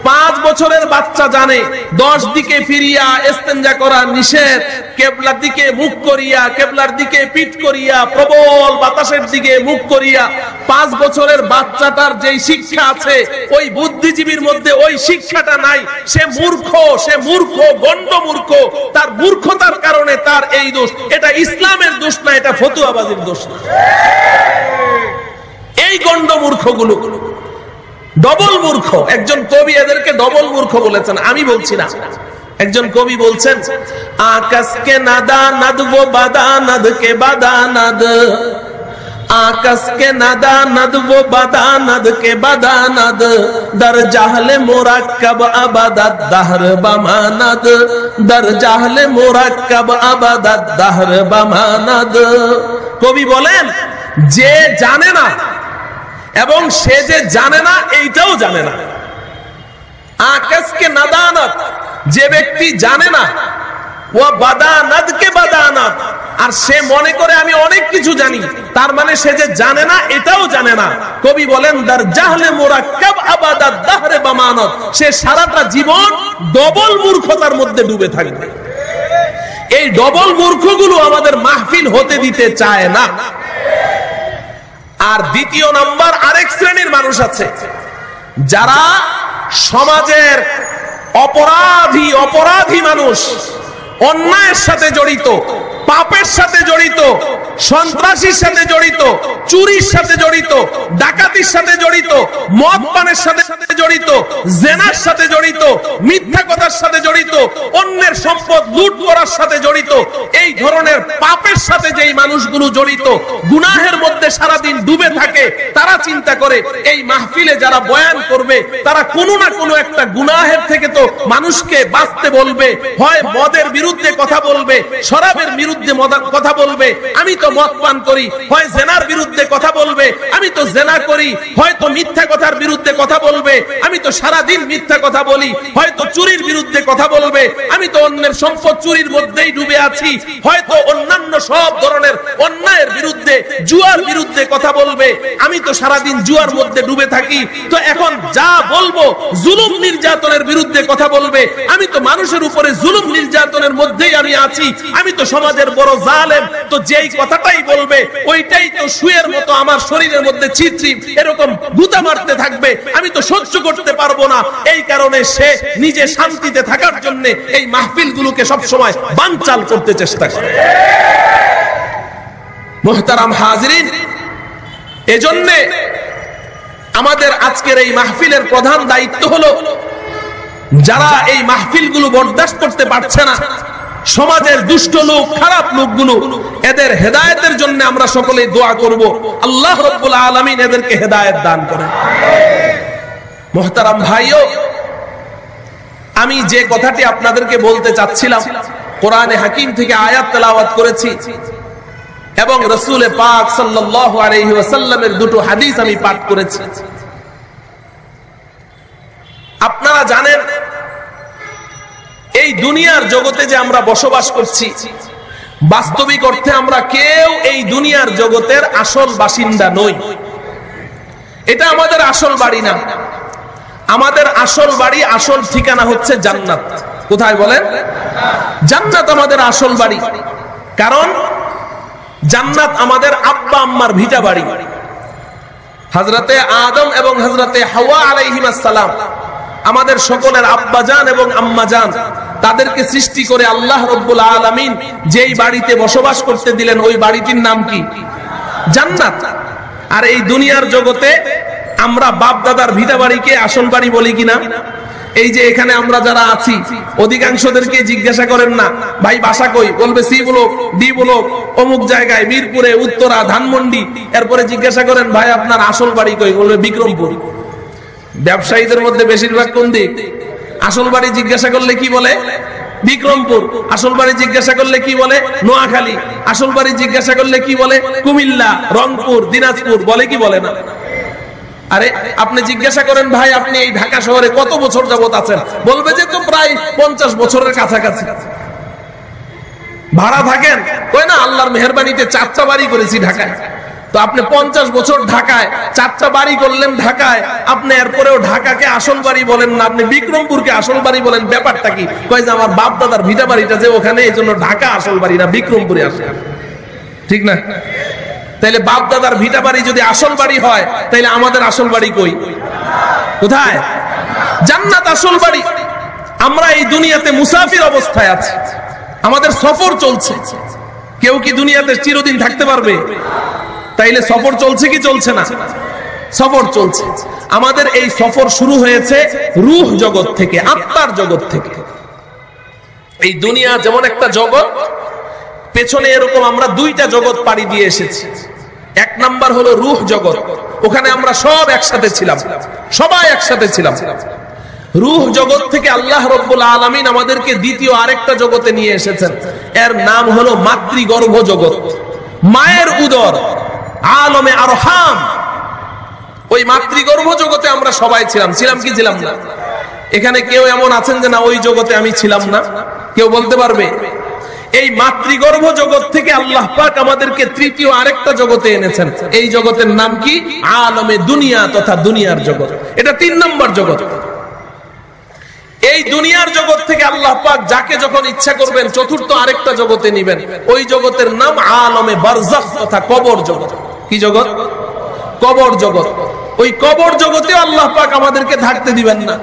5 বছরের বাচ্চা জানে 10 দিকে ফিরিয়া ইস্তেঞ্জা করা নিষেধ, কিবলার দিকে মুখ করিয়া, কিবলার দিকে পিঠ করিয়া, প্রবল বাতাসের দিকে মুখ করিয়া, 5 বছরের বাচ্চাটার যেই শিক্ষা আছে ওই বুদ্ধিজীবীর মধ্যে ওই শিক্ষাটা নাই। সে মূর্খ, সে মূর্খ, গণ্ড মূর্খ, তার মূর্খতার কারণে তার এই দোষ। এটা ইসলামের দোষ না, এটা ফতুয়াবাজির দোষ না। এই গণ্ড মূর্খগুলো ডবল মূর্খ। একজন কবি এদেরকে ডবল মূর্খ বলেছেন, আমি বলছি না। একজন কবি বলছেন, আকাশকে নাদানাদ वो বাদানাদ কে বাদানাদ, আকাশকে নাদানাদ वो বাদানাদ কে বাদানাদ, দর জাহলে মুরাক্কাব আবাদাদ দাহর বামানাদ, দর জাহলে মুরাক্কাব আবাদাদ দাহর বামানাদ। কবি বলেন, যে জানে না এবং সে যে জানে না এইটাও জানে না। আকাশকে নাদানাত, যে ব্যক্তি জানে না, ও বাদানাত কে বাদানাত, আর সে মনে করে আমি অনেক কিছু জানি, তার মানে সে যে জানে না এটাও জানে না। কবি বলেন, দার জাহলে মুরাক্কাব আবাদাদ দাহরে বামানাত, সে সারাটা জীবন ডবল মূর্খতার মধ্যে ডুবে থাকবে। এই ডবল মূর্খগুলো আমাদের মাহফিল হতে দিতে চায় না। আর দ্বিতীয় নাম্বার, আরেক শ্রেণীর মানুষ আছে যারা সমাজের অপরাধী মানুষ, অন্যায়ের সাথে জড়িত, পাপের সাথে জড়িত, সন্ত্রাসীর সাথে জড়িত, চুরির সাথে জড়িত, ডাকাতির সাথে জড়িত, মদ পানের সাথে জড়িত, জেনার সাথে জড়িত, মিথ্যা কথার সাথে জড়িত, অন্যের সম্পদ লুট করার সাথে জড়িত। এই ধরনের পাপের সাথে যেই মানুষগুলো জড়িত, গুনাহের মধ্যে সারাদিন ডুবে থাকে, তারা চিন্তা করে এই মাহফিলে যারা বয়ান করবে তারা কোনো না কোনো একটা গুনাহের থেকে তো মানুষকে বাঁচতে বলবে। হয় মদের বিরুদ্ধে কথা বলবে, শরাবের বিরুদ্ধে কথা বলবে, আমি তো মদ পান করি, হয় জেনার বিরুদ্ধে কথা বলবে, আমি তো জেনা করি, হয়তো মিথ্যা কথার বিরুদ্ধে কথা বলবে, আমি তো সারাদিন মিথ্যা কথা বলি, হয়তো চুরির বিরুদ্ধে কথা বলবে, আমি তো অন্যের সম্পদ চুরির মধ্যেই ডুবে আছি, হয়তো অন্যান্য সব ধরনের অন্যায়ের বিরুদ্ধে, জুয়ার বিরুদ্ধে কথা বলবে, আমি তো সারাদিন জুয়ার মধ্যে ডুবে থাকি। তো এখন যা বলবো জুলুম নির্যাতনের বিরুদ্ধে কথা বলবে, আমি তো মানুষের উপরে জুলুম নির্যাতনের মধ্যেই আমি আছি, আমি তো সমাজের বড় জালেম। তো যেই কথাটাই বলবে ওইটাই তো সুয়ের মতো আমার শরীরের মধ্যে ছিটরি এরকম গুতা মারতে থাকবে, আমি তো সহ্য করতে পারবো না। এই কারণে সে নিজে শান্তিতে থাকার জন্য এই মাহফিলগুলোকে সব সময় বানচাল করতে চেষ্টা করে। মুহতারাম হাজরিন, এজন্য আমাদের আজকের এই মাহফিলের প্রধান দায়িত্ব হলো, যারা এই মাহফিলগুলো বরদাস্ত করতে পারছে না, সমাজের দুষ্ট লোক, খারাপ লোকগুলো, এদের হেদায়েতের জন্য আমরা সকলেই দোয়া করব, আল্লাহ রাব্বুল আলামিন এদেরকে হেদায়েত দান করেন। মুহতারাম ভাইও, আমি যে কথাটি আপনাদেরকে বলতে চাচ্ছিলাম, কোরআনে হাকিম থেকে আয়াত তেলাওয়াত করেছি এবং রাসূল পাক সাল্লাল্লাহু আলাইহি ওয়াসাল্লামের দুটো হাদিস আমি পাঠ করেছি। আপনারা জানেন এই দুনিয়ার জগতে যে আমরা বসবাস করছি, বাস্তবিক অর্থে আমরা কেউ এই দুনিয়ার জগতের আসল বাসিন্দা নই। এটা আমাদের আসল বাড়ি না। আমাদের আসল বাড়ি, আসল ঠিকানা হচ্ছে জান্নাত। কোথায় বলেন? জান্নাত আমাদের আসল বাড়ি। কারণ জান্নাত আমাদের আব্বা আম্মার ভিটা বাড়ি। হযরতে আদম এবং হযরতে হাওয়া আলাইহিস সালাম আমাদের সকলের আব্বা জান এবং আম্মা জান, তাদেরকে সৃষ্টি করে আল্লাহ রাব্বুল আলামিন যেই বাড়িতে বসবাস করতে দিলেন ওই বাড়িটির নাম কি? জান্নাত। আর এই দুনিয়ার জগতে আমরা বাপ দাদার ভিটা বাড়িকে আসল বাড়ি বলি কিনা? এই যে এখানে আমরা যারা আছি অধিকাংশদেরকে জিজ্ঞাসা করেন না ভাই বাসা কই, বলবে সি ব্লক, ডি ব্লক, অমুক জায়গায়, মিরপুরে, উত্তরা, ধানমন্ডি। এরপরে জিজ্ঞাসা করেন ভাই আপনার আসল বাড়ি কই, বলবে বিক্রমপুর। ব্যবসায়ীদের মধ্যে বেশিরভাগ কোন দিক? আসল বাড়ি জিজ্ঞাসা করলে কি বলে? বিক্রমপুর। আসল বাড়ি জিজ্ঞাসা করলে কি বলে? নোয়াখালী। আসল বাড়ি জিজ্ঞাসা করলে কি বলে? কুমিল্লা, রংপুর, দিনাজপুর। বলে কি বলে না? আরে আপনি জিজ্ঞাসা করেন ভাই আপনি এই ঢাকা শহরে কত বছর যাবত আছেন, বলবে যে তো প্রায় 50 বছরের কাছাকাছি। ভাড়া থাকেন? কই না আল্লাহর মেহেরবানিতে 4টা বাড়ি করেছি ঢাকায়। তো আপনি 50 বছর ঢাকায়, 4টা বাড়ি করলেন ঢাকায়, আপনি এরপরেও ঢাকাকে আসল বাড়ি বলেন না, আপনি বিক্রমপুরকে আসল বাড়ি বলেন। ব্যাপারটা কি? কয় যে আমার বাপ দাদার ভিটা বাড়িটা যে ওখানে, এই জন্য ঢাকা আসল বাড়ি না, বিক্রমপুরে আসে। ঠিক না? তাইলে বাপ দাদার ভিটা বাড়ি যদি আসল বাড়ি হয়, তাইলে আমাদের আসল বাড়ি কই? কোথায়? জান্নাত আসল বাড়ি। আমরা এই দুনিয়াতে মুসাফির অবস্থায় আছি, আমাদের সফর চলছে। কেউ কি দুনিয়াতে চিরদিন থাকতে পারবে? তাইলে সফর চলছে কি চলছে না? সফর চলছে। আমাদের এই সফর শুরু হয়েছে রূহ জগৎ থেকে, আত্মার জগৎ থেকে। এই দুনিয়া যেমন একটা জগৎ, পেছনে এরকম আমরা 2টা জগৎ পাড়ি দিয়ে এসেছি। এক নাম্বার হলো রূহ জগৎ, ওখানে আমরা সব একসাথে ছিলাম, সবাই একসাথে ছিলাম। রূহ জগৎ থেকে আল্লাহ রাব্বুল আলামিন আমাদেরকে দ্বিতীয় আরেকটা জগতে নিয়ে এসেছেন, এর নাম হলো মাতৃগর্ভ জগৎ, মায়ের উদর, আলমে আরহাম। ওই মাতৃগর্ভ জগতে আমরা সবাই ছিলাম। ছিলাম কি ছিলাম না? এখানে কেউ এমন আছেন যে না ওই জগতে আমি ছিলাম না? কেউ বলতে পারবে? এই মাতৃগর্ভ জগৎ থেকে আল্লাহ পাক আমাদেরকে তৃতীয় আরেকটা জগতে এনেছেন। এই জগতের নাম কি? আলমে দুনিয়া তথা দুনিয়ার জগৎ। এটা 3 নম্বর জগৎ। এই দুনিয়ার জগৎ থেকে আল্লাহ পাক যাকে যখন ইচ্ছা করবেন চতুর্থ আরেকটা জগতে নিবেন। ওই জগতের নাম আলমে বারজাখ তথা কবর জগৎ। কি জগৎ? কবর জগৎ। ওই কবর জগতেও আল্লাহ পাক আমাদেরকে থাকতে দিবেন না।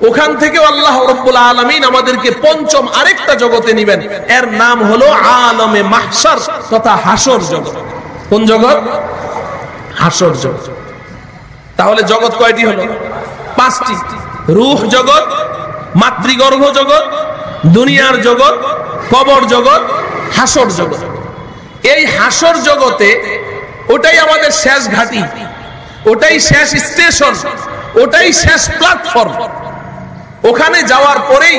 ওখান থেকেও আল্লাহ রাব্বুল আলামিন আমাদেরকে পঞ্চম আরেকটা জগতে নিবেন, এর নাম হলো আলমে মাহশার তথা হাসর জগৎ। কোন জগৎ? হাসর জগৎ। তাহলে জগৎ কয়টি হলো? 5টি। রূহ জগৎ, মাতৃগর্ভ জগৎ, দুনিয়ার জগৎ, কবর জগৎ, হাসর জগৎ। এই হাসর জগতে ওটাই আমাদের শেষ ঘাঁটি, ওটাই শেষ স্টেশন, ওটাই শেষ প্ল্যাটফর্ম। ওখানে যাওয়ার পরেই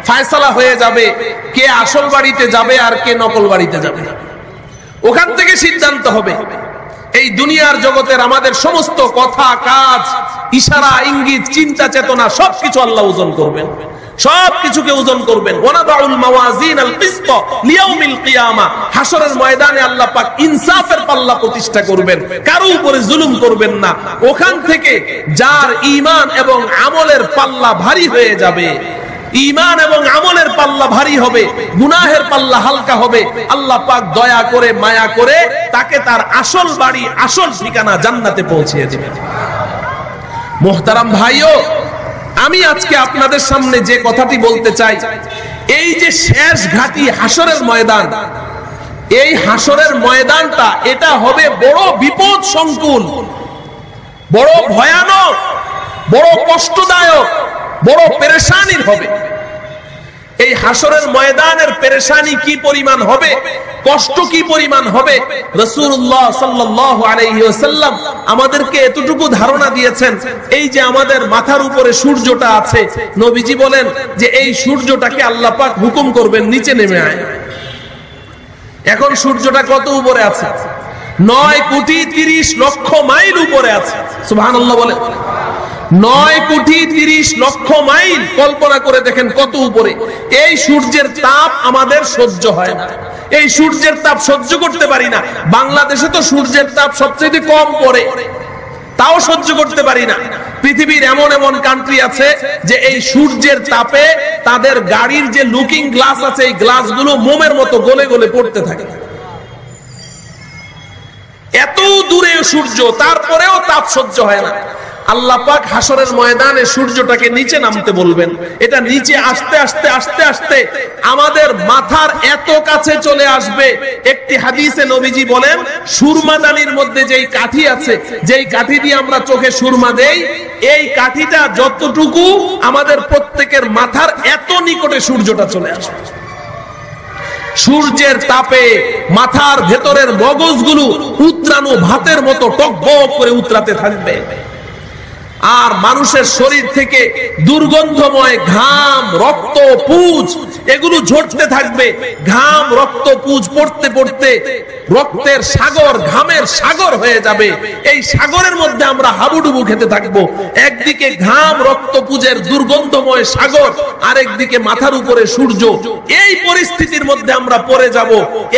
ফয়সালা হয়ে যাবে কে আসল বাড়িতে যাবে আর কে নকল বাড়িতে যাবে। ওখান থেকে সিদ্ধান্ত হবে। এই দুনিয়ার জগতের আমাদের সমস্ত কথা, কাজ, ইশারা, ইঙ্গিত, চিন্তা, চেতনা সবকিছু আল্লাহ ওজন করবেন, সবকিছুকে ওজন করবেন। ওয়ানাদাউল মাওয়াজিনাল কিসত লিয়াউমিল কিয়ামা। হাসরের ময়দানে আল্লাহ পাক ইনসাফের পাল্লা প্রতিষ্ঠা করবেন, কারো উপরে জুলুম করবেন না। ওখান থেকে যার ঈমান এবং আমলের পাল্লা ভারী হয়ে যাবে, ঈমান এবং আমলের পাল্লা ভারী হবে, গুনাহের পাল্লা হালকা হবে, আল্লাহ পাক দয়া করে মায়া করে তাকে তার আসল বাড়ি, আসল ঠিকানা জান্নাতে পৌঁছিয়ে দিবেন। মুহতারাম ভাইও, আমি আজকে আপনাদের সামনে যে কথাটি বলতে চাই, এই যে শেষ ঘাঁটি হাসরের ময়দান, এই হাসরের ময়দানটা এটা হবে বড় বিপদ সংকুল, বড় ভয়ানক, বড় কষ্টদায়ক, বড় পেরেশানির হবে। এই হাসরের ময়দানের পেরেশানি কি পরিমাণ হবে, কষ্ট কি পরিমাণ হবে, রাসূলুল্লাহ সাল্লাল্লাহু আলাইহি ওয়াসাল্লাম আমাদেরকে এতটুকু ধারণা দিয়েছেন। এই যে আমাদের মাথার উপরে সূর্যটা আছে, নবীজি বলেন যে এই সূর্যটাকে আল্লাহ পাক হুকুম করবেন নিচে নেমে আয়। এখন সূর্যটা কত উপরে আছে? 9,30,00,000 মাইল উপরে আছে। সুবহানাল্লাহ বলেন। 9,30,00,000 মাইল, কল্পনা করে দেখেন কত উপরে। এই সূর্যের তাপ আমাদের সহ্য হয় না, এই সূর্যের তাপ সহ্য করতে পারি না। বাংলাদেশে তো সূর্যের তাপ সবচেয়ে কম পড়ে, তাও সহ্য করতে পারি না। পৃথিবীর এমন এমন কান্ট্রি আছে যে এই সূর্যের তাপে তাদের গাড়ির যে লুকিং গ্লাস আছে, এই গ্লাসগুলো মোমের মতো গলে গলে পড়তে থাকে। এত দূরে সূর্য, তারপরেও তাপ সহ্য হয় না। আল্লাহ পাক হাসরের ময়দানে সূর্যটাকে নিচে নামতে বলবেন। এটা নিচে আস্তে আস্তে আস্তে আস্তে আমাদের মাথার এত কাছে চলে আসবে। একটি হাদিসে নবীজি বলেন, সুরমাদানির মধ্যে যেই কাঠি আছে, যেই কাঠি দিয়ে আমরা চোখে সুরমা দেই, এই কাঠিটা যতটুকু আমাদের প্রত্যেকের মাথার এত নিকটে সূর্যটা চলে আসবে। সূর্যের তাপে মাথার ভেতরের মগজগুলো উতরানো ভাতের মতো টকবক করে উতরাতে থাকবে। আর মানুষের শরীর থেকে দুর্গন্ধময় ঘাম, রক্ত, পুঁজ এগুলো ঝরতে থাকবে। ঘাম, রক্ত, পুঁজ পড়তে পড়তে রক্তের সাগর, ঘামের সাগর হয়ে যাবে। এই সাগরের মধ্যে আমরা হাবুডুবু খেতে থাকবো। একদিকে ঘাম, রক্ত, পুঁজের দুর্গন্ধময় সাগর, আরেকদিকে মাথার উপরে সূর্য। এই পরিস্থিতির মধ্যে আমরা পড়ে যাব।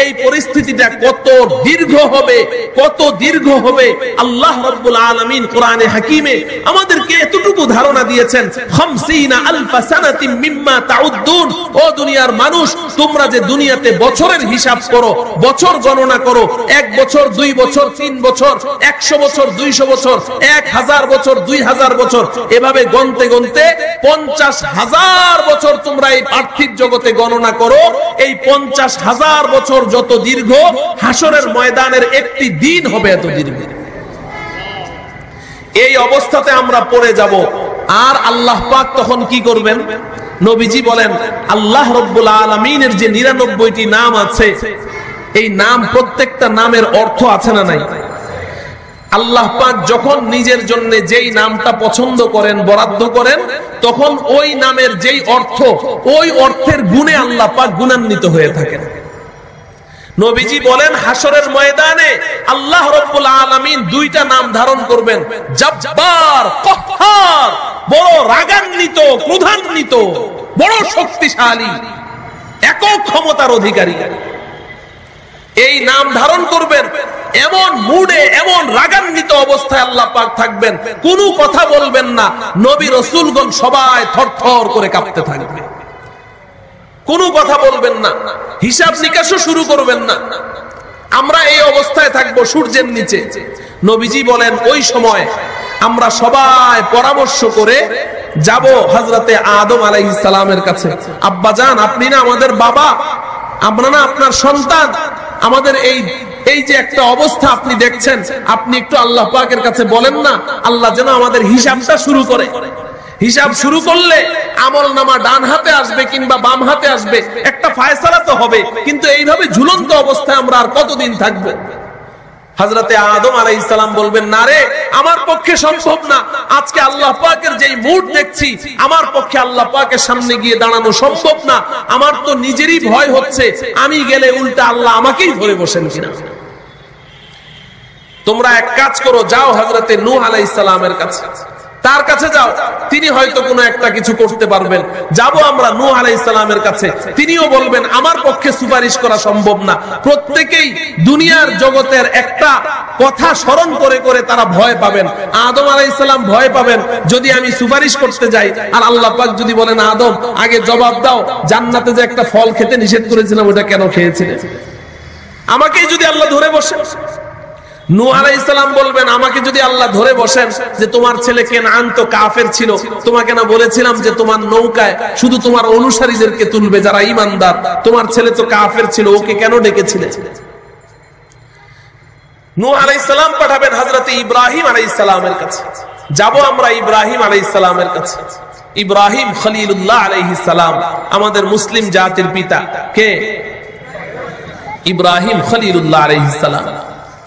এই পরিস্থিতিটা কত দীর্ঘ হবে, কত দীর্ঘ হবে, আল্লাহ রাব্বুল আলামিন কোরআনে হাকিমে আমাদেরকে এতটুকু ধারণা দিয়েছেন। 50 আলফা সানাতিন মিম্মা তাউদ্দুন। ও দুনিয়ার মানুষ, তোমরা যে দুনিয়াতে বছরের হিসাব করো, বছর গণনা করো, 1 বছর, 2 বছর, 3 বছর, 100 বছর, 200 বছর, 1000 বছর, 2000 বছর, এভাবে গণতে গণতে 50,000 বছর তোমরা এই পার্থিব জগতে গণনা করো। এই 50,000 বছর যত দীর্ঘ, হাসরের ময়দানের একটি দিন হবে এত দীর্ঘ। এই অবস্থাতে আমরা পড়ে যাব। আর আল্লাহ পাক তখন কি করবেন? নবীজি বলেন, আল্লাহ রাব্বুল আলামিনের যে 99টি নাম আছে, এই নাম, প্রত্যেকটা নামের অর্থ আছে না নাই? আল্লাহ পাক যখন নিজের জন্য যেই নামটা পছন্দ করেন, বরাদ্দ করেন, তখন ওই নামের যেই অর্থ, ওই অর্থের গুণে আল্লাহ পাক গুণান্বিত হয়ে থাকেন। নবীজি বলেন, হাসরের ময়দানে আল্লাহ রাব্বুল আলামিন 2টা নাম ধারণ করবেন, জব্বার, কহ্হার, বড় রাগান্বিত, ক্রোধান্বিত, বড় শক্তিশালী, একক ক্ষমতার অধিকারী। এই নাম ধারণ করবেন। এমন মুডে, এমন রাগান্বিত অবস্থায় আল্লাহ পাক থাকবেন, কোনো কথা বলবেন না। নবী রাসূলগণ সবাই থরথর করে কাঁপতে থাকবে, কোনো কথা বলবেন না, হিসাব নিকাশও শুরু করবেন না। আমরা এই অবস্থায় থাকবো সূর্যের নিচে। নবীজি বলেন, ওই সময় আমরা সবাই পরামর্শ করে যাব হযরতে আদম আলাইহিস সালামের কাছে। আব্বা জান, আপনি না আমাদের বাবা, আমরা না আপনার সন্তান। আমাদের এই যে একটা অবস্থা আপনি দেখছেন, আপনি একটু আল্লাহ পাকের কাছে বলেন না, আল্লাহ যেন আমাদের হিসাবটা শুরু করে। হিসাব শুরু করলে আমলনামা ডান হাতে আসবে কিংবা বাম হাতে আসবে, একটা ফয়সালা তো হবে। কিন্তু এইভাবে ঝুলন্ত অবস্থায় আমরা আর কতদিন থাকবো? হযরতে আদম আলাইহিস সালাম বলবেন, না রে, আমার পক্ষে সম্ভব না। আজকে আল্লাহ পাকের যেই মুড দেখছি, আমার পক্ষে আল্লাহ পাকের সামনে গিয়ে দাঁড়ানো সম্ভব না। আমার তো নিজেরই ভয় হচ্ছে, আমি গেলে উল্টা আল্লাহ আমাকেই ধরে বসেন কিনা। তোমরা এক কাজ করো, যাও হযরতে নূহ আলাইহিস সালামের কাছে, তার কাছে যাও, তিনি হয়তো কোনো একটা কিছু করতে পারবেন। যাব আমরা নূহ আলাইহিস সালামের কাছে, তিনিও বলবেন আমার পক্ষে সুপারিশ করা সম্ভব না। প্রত্যেকেই দুনিয়ার জগতের একটা কথা স্মরণ করে করে তারা ভয় পাবেন। আদম আলাইহিস সালাম ভয় পাবেন, যদি আমি সুপারিশ করতে যাই আর আল্লাহ পাক যদি বলেন, আদম আগে জবাব দাও, জান্নাতে যে একটা ফল খেতে নিষেধ করেছিলাম ওটা কেন খেয়েছিলে? আমাকেই যদি আল্লাহ ধরে বসে। নূহ আলাইহিস সালাম বলবেন, আমাকে যদি আল্লাহ ধরে বসেন যে তোমার ছেলে কেনান তো কাফের ছিল, তোমাকে না বলেছিলাম যে তোমার নৌকায় শুধু তোমার অনুসারীদেরকে তুলবে যারা ঈমানদার, তোমার ছেলে তো কাফের ছিল, ওকে কেন ডেকেছিলে? নূহ আলাইহিস সালাম পাঠাবেন হযরতে ইব্রাহিম আলাইহিস সালামের কাছে। যাব আমরা ইব্রাহিম আলাইহিস সালামের কাছে। ইব্রাহিম খলিলুল্লাহ আলাইহিস সালাম, আমাদের মুসলিম জাতির পিতা। কে? ইব্রাহিম খলিলুল্লাহ আলাইহিস সালাম।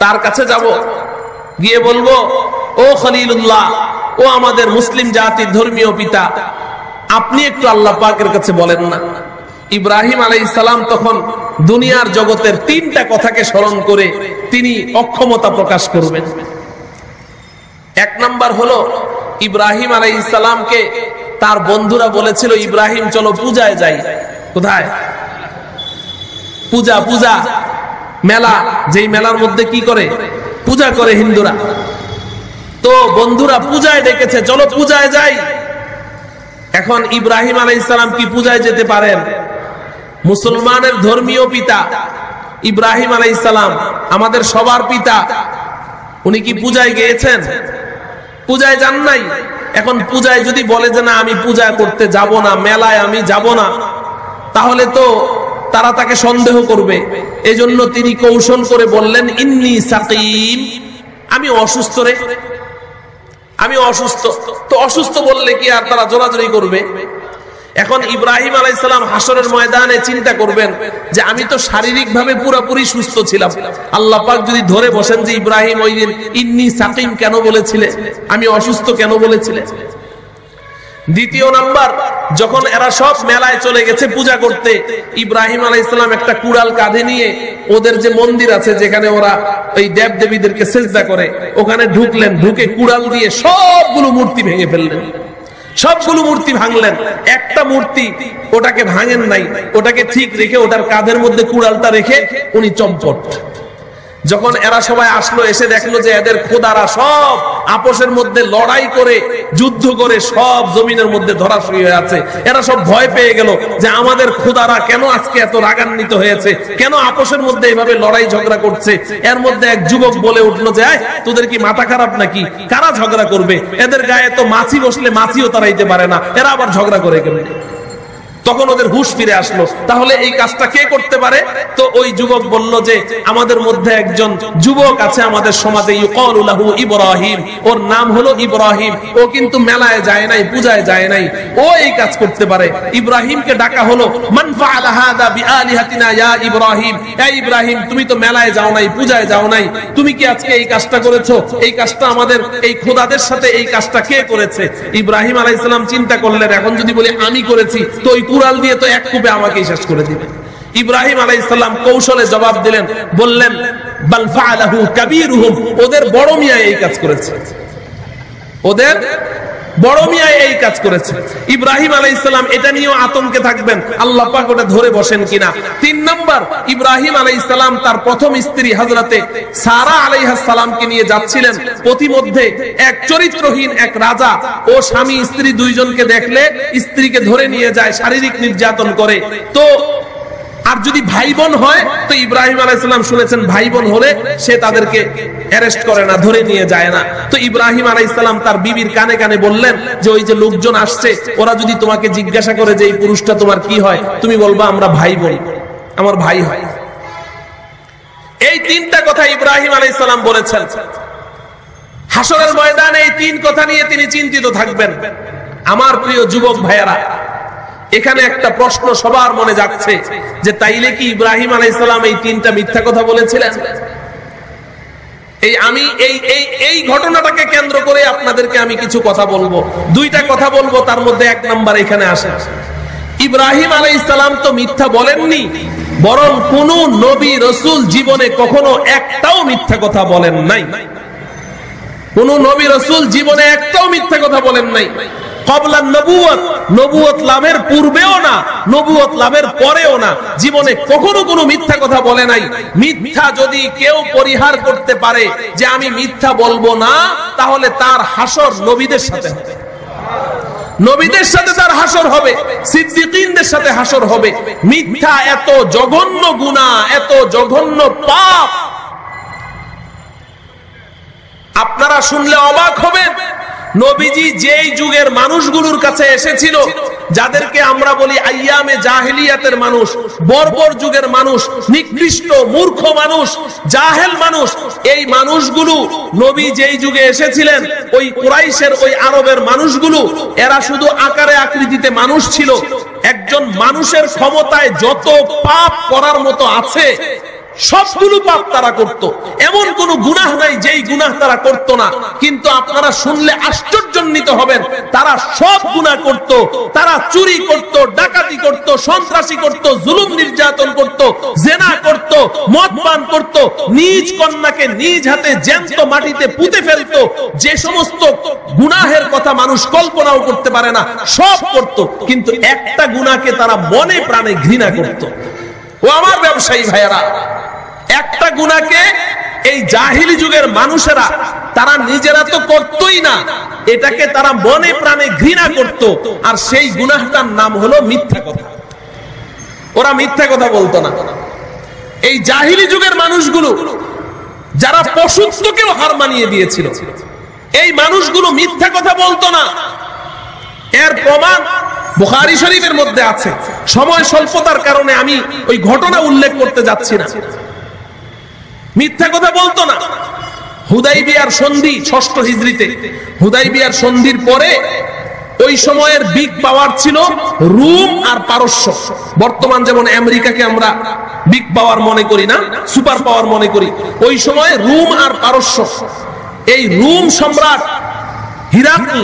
তার কাছে যাব, গিয়ে বলবো, ও খলিলুল্লাহ, ও আমাদের মুসলিম জাতির ধর্মীয় পিতা, আপনি একটু আল্লাহ পাকের কাছে বলেন না। ইব্রাহিম আলাইহিস সালাম তখন দুনিয়ার জগতের 3টা কথাকে স্মরণ করে তিনি অক্ষমতা প্রকাশ করবেন। 1 নাম্বার হলো, ইব্রাহিম আলাইহিস সালামকে তার বন্ধুরা বলেছিল, ইব্রাহিম চলো পূজায় যাই। কোথায়? পূজা, পূজা মেলা, যেই মেলার মধ্যে কি করে? পূজা করে হিন্দুরা। তো বন্ধুরা পূজায় ডেকেছে, চলো পূজায় যাই। এখন ইব্রাহিম আলাইহিস সালাম কি পূজায় যেতে পারেন? মুসলমানের ধর্মীয় পিতা ইব্রাহিম আলাইহিস সালাম, আমাদের সবার পিতা, উনি কি পূজায় গিয়েছেন? পূজায় যান নাই। এখন পূজায় যদি বলে যে না আমি পূজা করতে যাব না, মেলায় আমি যাব না, তাহলে তো তারা তাকে সন্দেহ করবে। এজন্য তিনি কৌশল করে বললেন, ইন্নী সাকিম, আমি অসুস্থ রে, আমি অসুস্থ। তো অসুস্থ বললে কি আর তারা জোরাজোরি করবে? এখন ইব্রাহিম আলাইহিস সালাম হাসরের ময়দানে চিন্তা করবেন যে আমি তো শারীরিকভাবে পুরোপুরি সুস্থ ছিলাম, আল্লাহ পাক যদি ধরে বসেন যে ইব্রাহিম ওই দিন ইন্নী সাকিম কেন বলেছিলে, আমি অসুস্থ কেন বলেছিলে। দ্বিতীয় নাম্বার, যখন এরা সব মেলায় চলে গেছে পূজা করতে, ইব্রাহিম আলাইহিস সালাম একটা কুড়াল কাঁধে নিয়ে ওদের যে মন্দির আছে যেখানে ওরা ওই দেব দেবীদেরকে সেজদা করে, ওখানে ঢুকলেন, ঢুকে কুড়াল দিয়ে সবগুলো মূর্তি ভেঙে ফেললেন। সবগুলো মূর্তি ভাঙলেন, একটা মূর্তি ওটাকে ভাঙেন নাই, ওটাকে ঠিক রেখে ওটার কাঁধের মধ্যে কুড়ালটা রেখে উনি চম্পট। যখন এরা সবাই আসলো, এসে দেখলো যে এদের খোদারা সব আপোষের মধ্যে লড়াই করে যুদ্ধ করে সব জমিনের মধ্যে ধরাশয়ী হয়ে আছে। এরা সব ভয় পেয়ে গেল যে আমাদের খোদারা কেন আজকে এত রাগান্বিত হয়েছে, কেন আপোষের মধ্যে এইভাবে লড়াই ঝগড়া করছে। এর মধ্যে এক যুবক বলে উঠলো যে তোদের কি মাথা খারাপ নাকি, কারা ঝগড়া করবে, এদের গায়ে তো মাছি বসলে মাছিও তাড়াইতে পারে না, এরা আবার ঝগড়া করে কেন। তখন ওদের হুঁশ ফিরে আসলো, তাহলে এই কাজটা কে করতে পারে? তো ওই যুবক বলল যে আমাদের মধ্যে একজন যুবক আছে আমাদের সমাজে, ইউকালু লাহু ইব্রাহিম, ওর নাম হলো ইব্রাহিম, ও কিন্তু মেলায় যায় নাই, পূজায় যায় নাই, ও এই কাজ করতে পারে। ইব্রাহিমকে ডাকা হলো, মান ফাআলা হাদা বিআলিহাতিনা ইয়া ইব্রাহিম, এই ইব্রাহিম তুমি তো মেলায় যাও নাই, পূজায় যাও নাই, তুমি কি আজকে এই কাজটা করেছো? এই কাজটা আমাদের এই খোদাদের সাথে এই কাজটা কে করেছে? ইব্রাহিম আলাইহিস সালাম চিন্তা করলেন, এখন যদি বলি আমি করেছি তো ওই কুড়াল দিয়ে তো এক কূপে আমাকেই শেষ করে দিবে। ইব্রাহিম আলাইহিস সালাম কৌশলে জবাব দিলেন, বললেন বাল ফাআলাহু কাবীরুহুম, ওদের বড় মিয়া এই কাজ করেছে, ওদের বড় মিয়া এই কাজ করেছে। ইব্রাহিম আলাইহিস সালাম এটা নিয়েও আতঙ্কে থাকবেন, আল্লাহ পাক ওটা ধরে বসেন কিনা। 3 নাম্বার, ইব্রাহিম আলাইহিস সালাম তার প্রথম স্ত্রী হযরতে সারা আলাইহাস সালামকে নিয়ে যাচ্ছিলেন, পথিমধ্যে এক চরিত্রহীন এক রাজা ও স্বামী স্ত্রী দুইজনকে দেখলে স্ত্রীকে ধরে নিয়ে যায়, শারীরিক নির্যাতন করে। তো আর যদি ভাই বোন হয় তো ইব্রাহিম আলাইহিস সালাম শুনেছেন ভাই বোন হলে সে তাদেরকে অ্যারেস্ট করে না, ধরে নিয়ে যায় না। তো ইব্রাহিম আলাইহিস সালাম তার বিবির কানে কানে বললেন যে ওই যে লোকজন আসছে, ওরা যদি তোমাকে জিজ্ঞাসা করে যে এই পুরুষটা তোমার কি হয়, তুমি বলবা আমরা ভাই বোন, আমার ভাই হয়। এই 3টা কথা ইব্রাহিম আলাইহিস সালাম বলেছেন। হাসরের ময়দানে এই 3 কথা নিয়ে তিনি চিন্তিত থাকবেন। আমার প্রিয় যুবক ভাইয়েরা, এখানে একটা প্রশ্ন সবার মনে যাচ্ছে যে তাইলে কি ইব্রাহিম আলাইহিস সালাম এই 3টা মিথ্যা কথা বলেছিলেন? এই ঘটনাটাকে কেন্দ্র করে আপনাদেরকে আমি কিছু কথা বলবো, 2টা কথা বলবো, তার মধ্যে 1 নাম্বার এখানে আসে। ইব্রাহিম আলাইহিস সালাম তো মিথ্যা বলেননি, বরং কোন নবী রাসূল জীবনে কখনো একটাও মিথ্যা কথা বলেন নাই। কোন নবী রাসূল জীবনে একটাও মিথ্যা কথা বলেন নাই। ক্বাবলা নবুয়ত, নবুয়ত লাভের পূর্বেও না, নবুয়ত লাভের পরেও না, জীবনে কখনো কোনো মিথ্যা কথা বলে নাই। মিথ্যা যদি কেউ পরিহার করতে পারে যে আমি মিথ্যা বলবো না, তাহলে তার হাসর নবীদের সাথে হবে, নবীদের সাথে তার হাসর হবে, সিদ্দিকীনদের সাথে হাসর হবে। মিথ্যা এত জঘন্য গুনাহ, এত জঘন্য পাপ, আপনারা শুনলে অবাক হবেন। নবীজি যেই যুগের মানুষগুলোর কাছে এসেছিল, যাদেরকে আমরা বলি আইয়ামে জাহেলিয়াতের মানুষ, বর্বর যুগের মানুষ, নিকৃষ্ট মূর্খ মানুষ, জাহেল মানুষ, এই মানুষগুলো নবী যেই যুগে এসেছিলেন, ওই কুরাইশের ওই আরবের মানুষগুলো, এরা শুধু আকারে আকৃতিতে মানুষ ছিল। একজন মানুষের ক্ষমতায় যত পাপ করার মতো আছে, সবগুলো পাপ তারা করত, এমন কোন গুনাহ নাই যেই গুনাহ তারা করত না। কিন্তু আপনারা শুনলে আশ্চর্যান্বিত হবেন, তারা সব গুনাহ করত। তারা চুরি করত, ডাকাতি করত, সন্ত্রাসী করত, জুলুম নির্যাতন করত, জেনা করত, মদ পান করত, নিজ কন্যাকে নিজ হাতে জ্যান্ত মাটিতে পুঁতে ফেলতো। যে সমস্ত গুনাহের কথা মানুষ কল্পনাও করতে পারে না সব করত। কিন্তু একটা গুনাহকে তারা মনে প্রাণে ঘৃণা করত। ও আমার ব্যবসায়ী ভাইয়েরা, একটা গুনাহকে এই জাহিলি যুগের মানুষেরা তারা নিজেরা তো করতই না, এটাকে তারা মনে প্রাণে ঘৃণা করত। আর সেই গুনাহটার নাম হলো মিথ্যা কথা। ওরা মিথ্যা কথা বলতো না। এই জাহিলি যুগের মানুষগুলো যারা পশুত্বকেও হার মানিয়ে দিয়েছিল, এই মানুষগুলো মিথ্যা কথা বলতো না। এর প্রমাণ বুখারী শরীফের মধ্যে আছে। সময় স্বল্পতার কারণে আমি ওই ঘটনা উল্লেখ করতে যাচ্ছি না। মিথ্যা কথা বলতো না। হুদাইবিয়ার সন্ধি 6ষ্ঠ হিজরিতে, হুদাইবিয়ার সন্ধির পরে ওই সময়ের বিগ পাওয়ার ছিল রোম আর পারস্য। বর্তমান যেমন আমেরিকাকে আমরা বিগ পাওয়ার মনে করি না, সুপার পাওয়ার মনে করি, ওই সময় রোম আর পারস্য। এই রোম সম্রাট হিরাক্ল,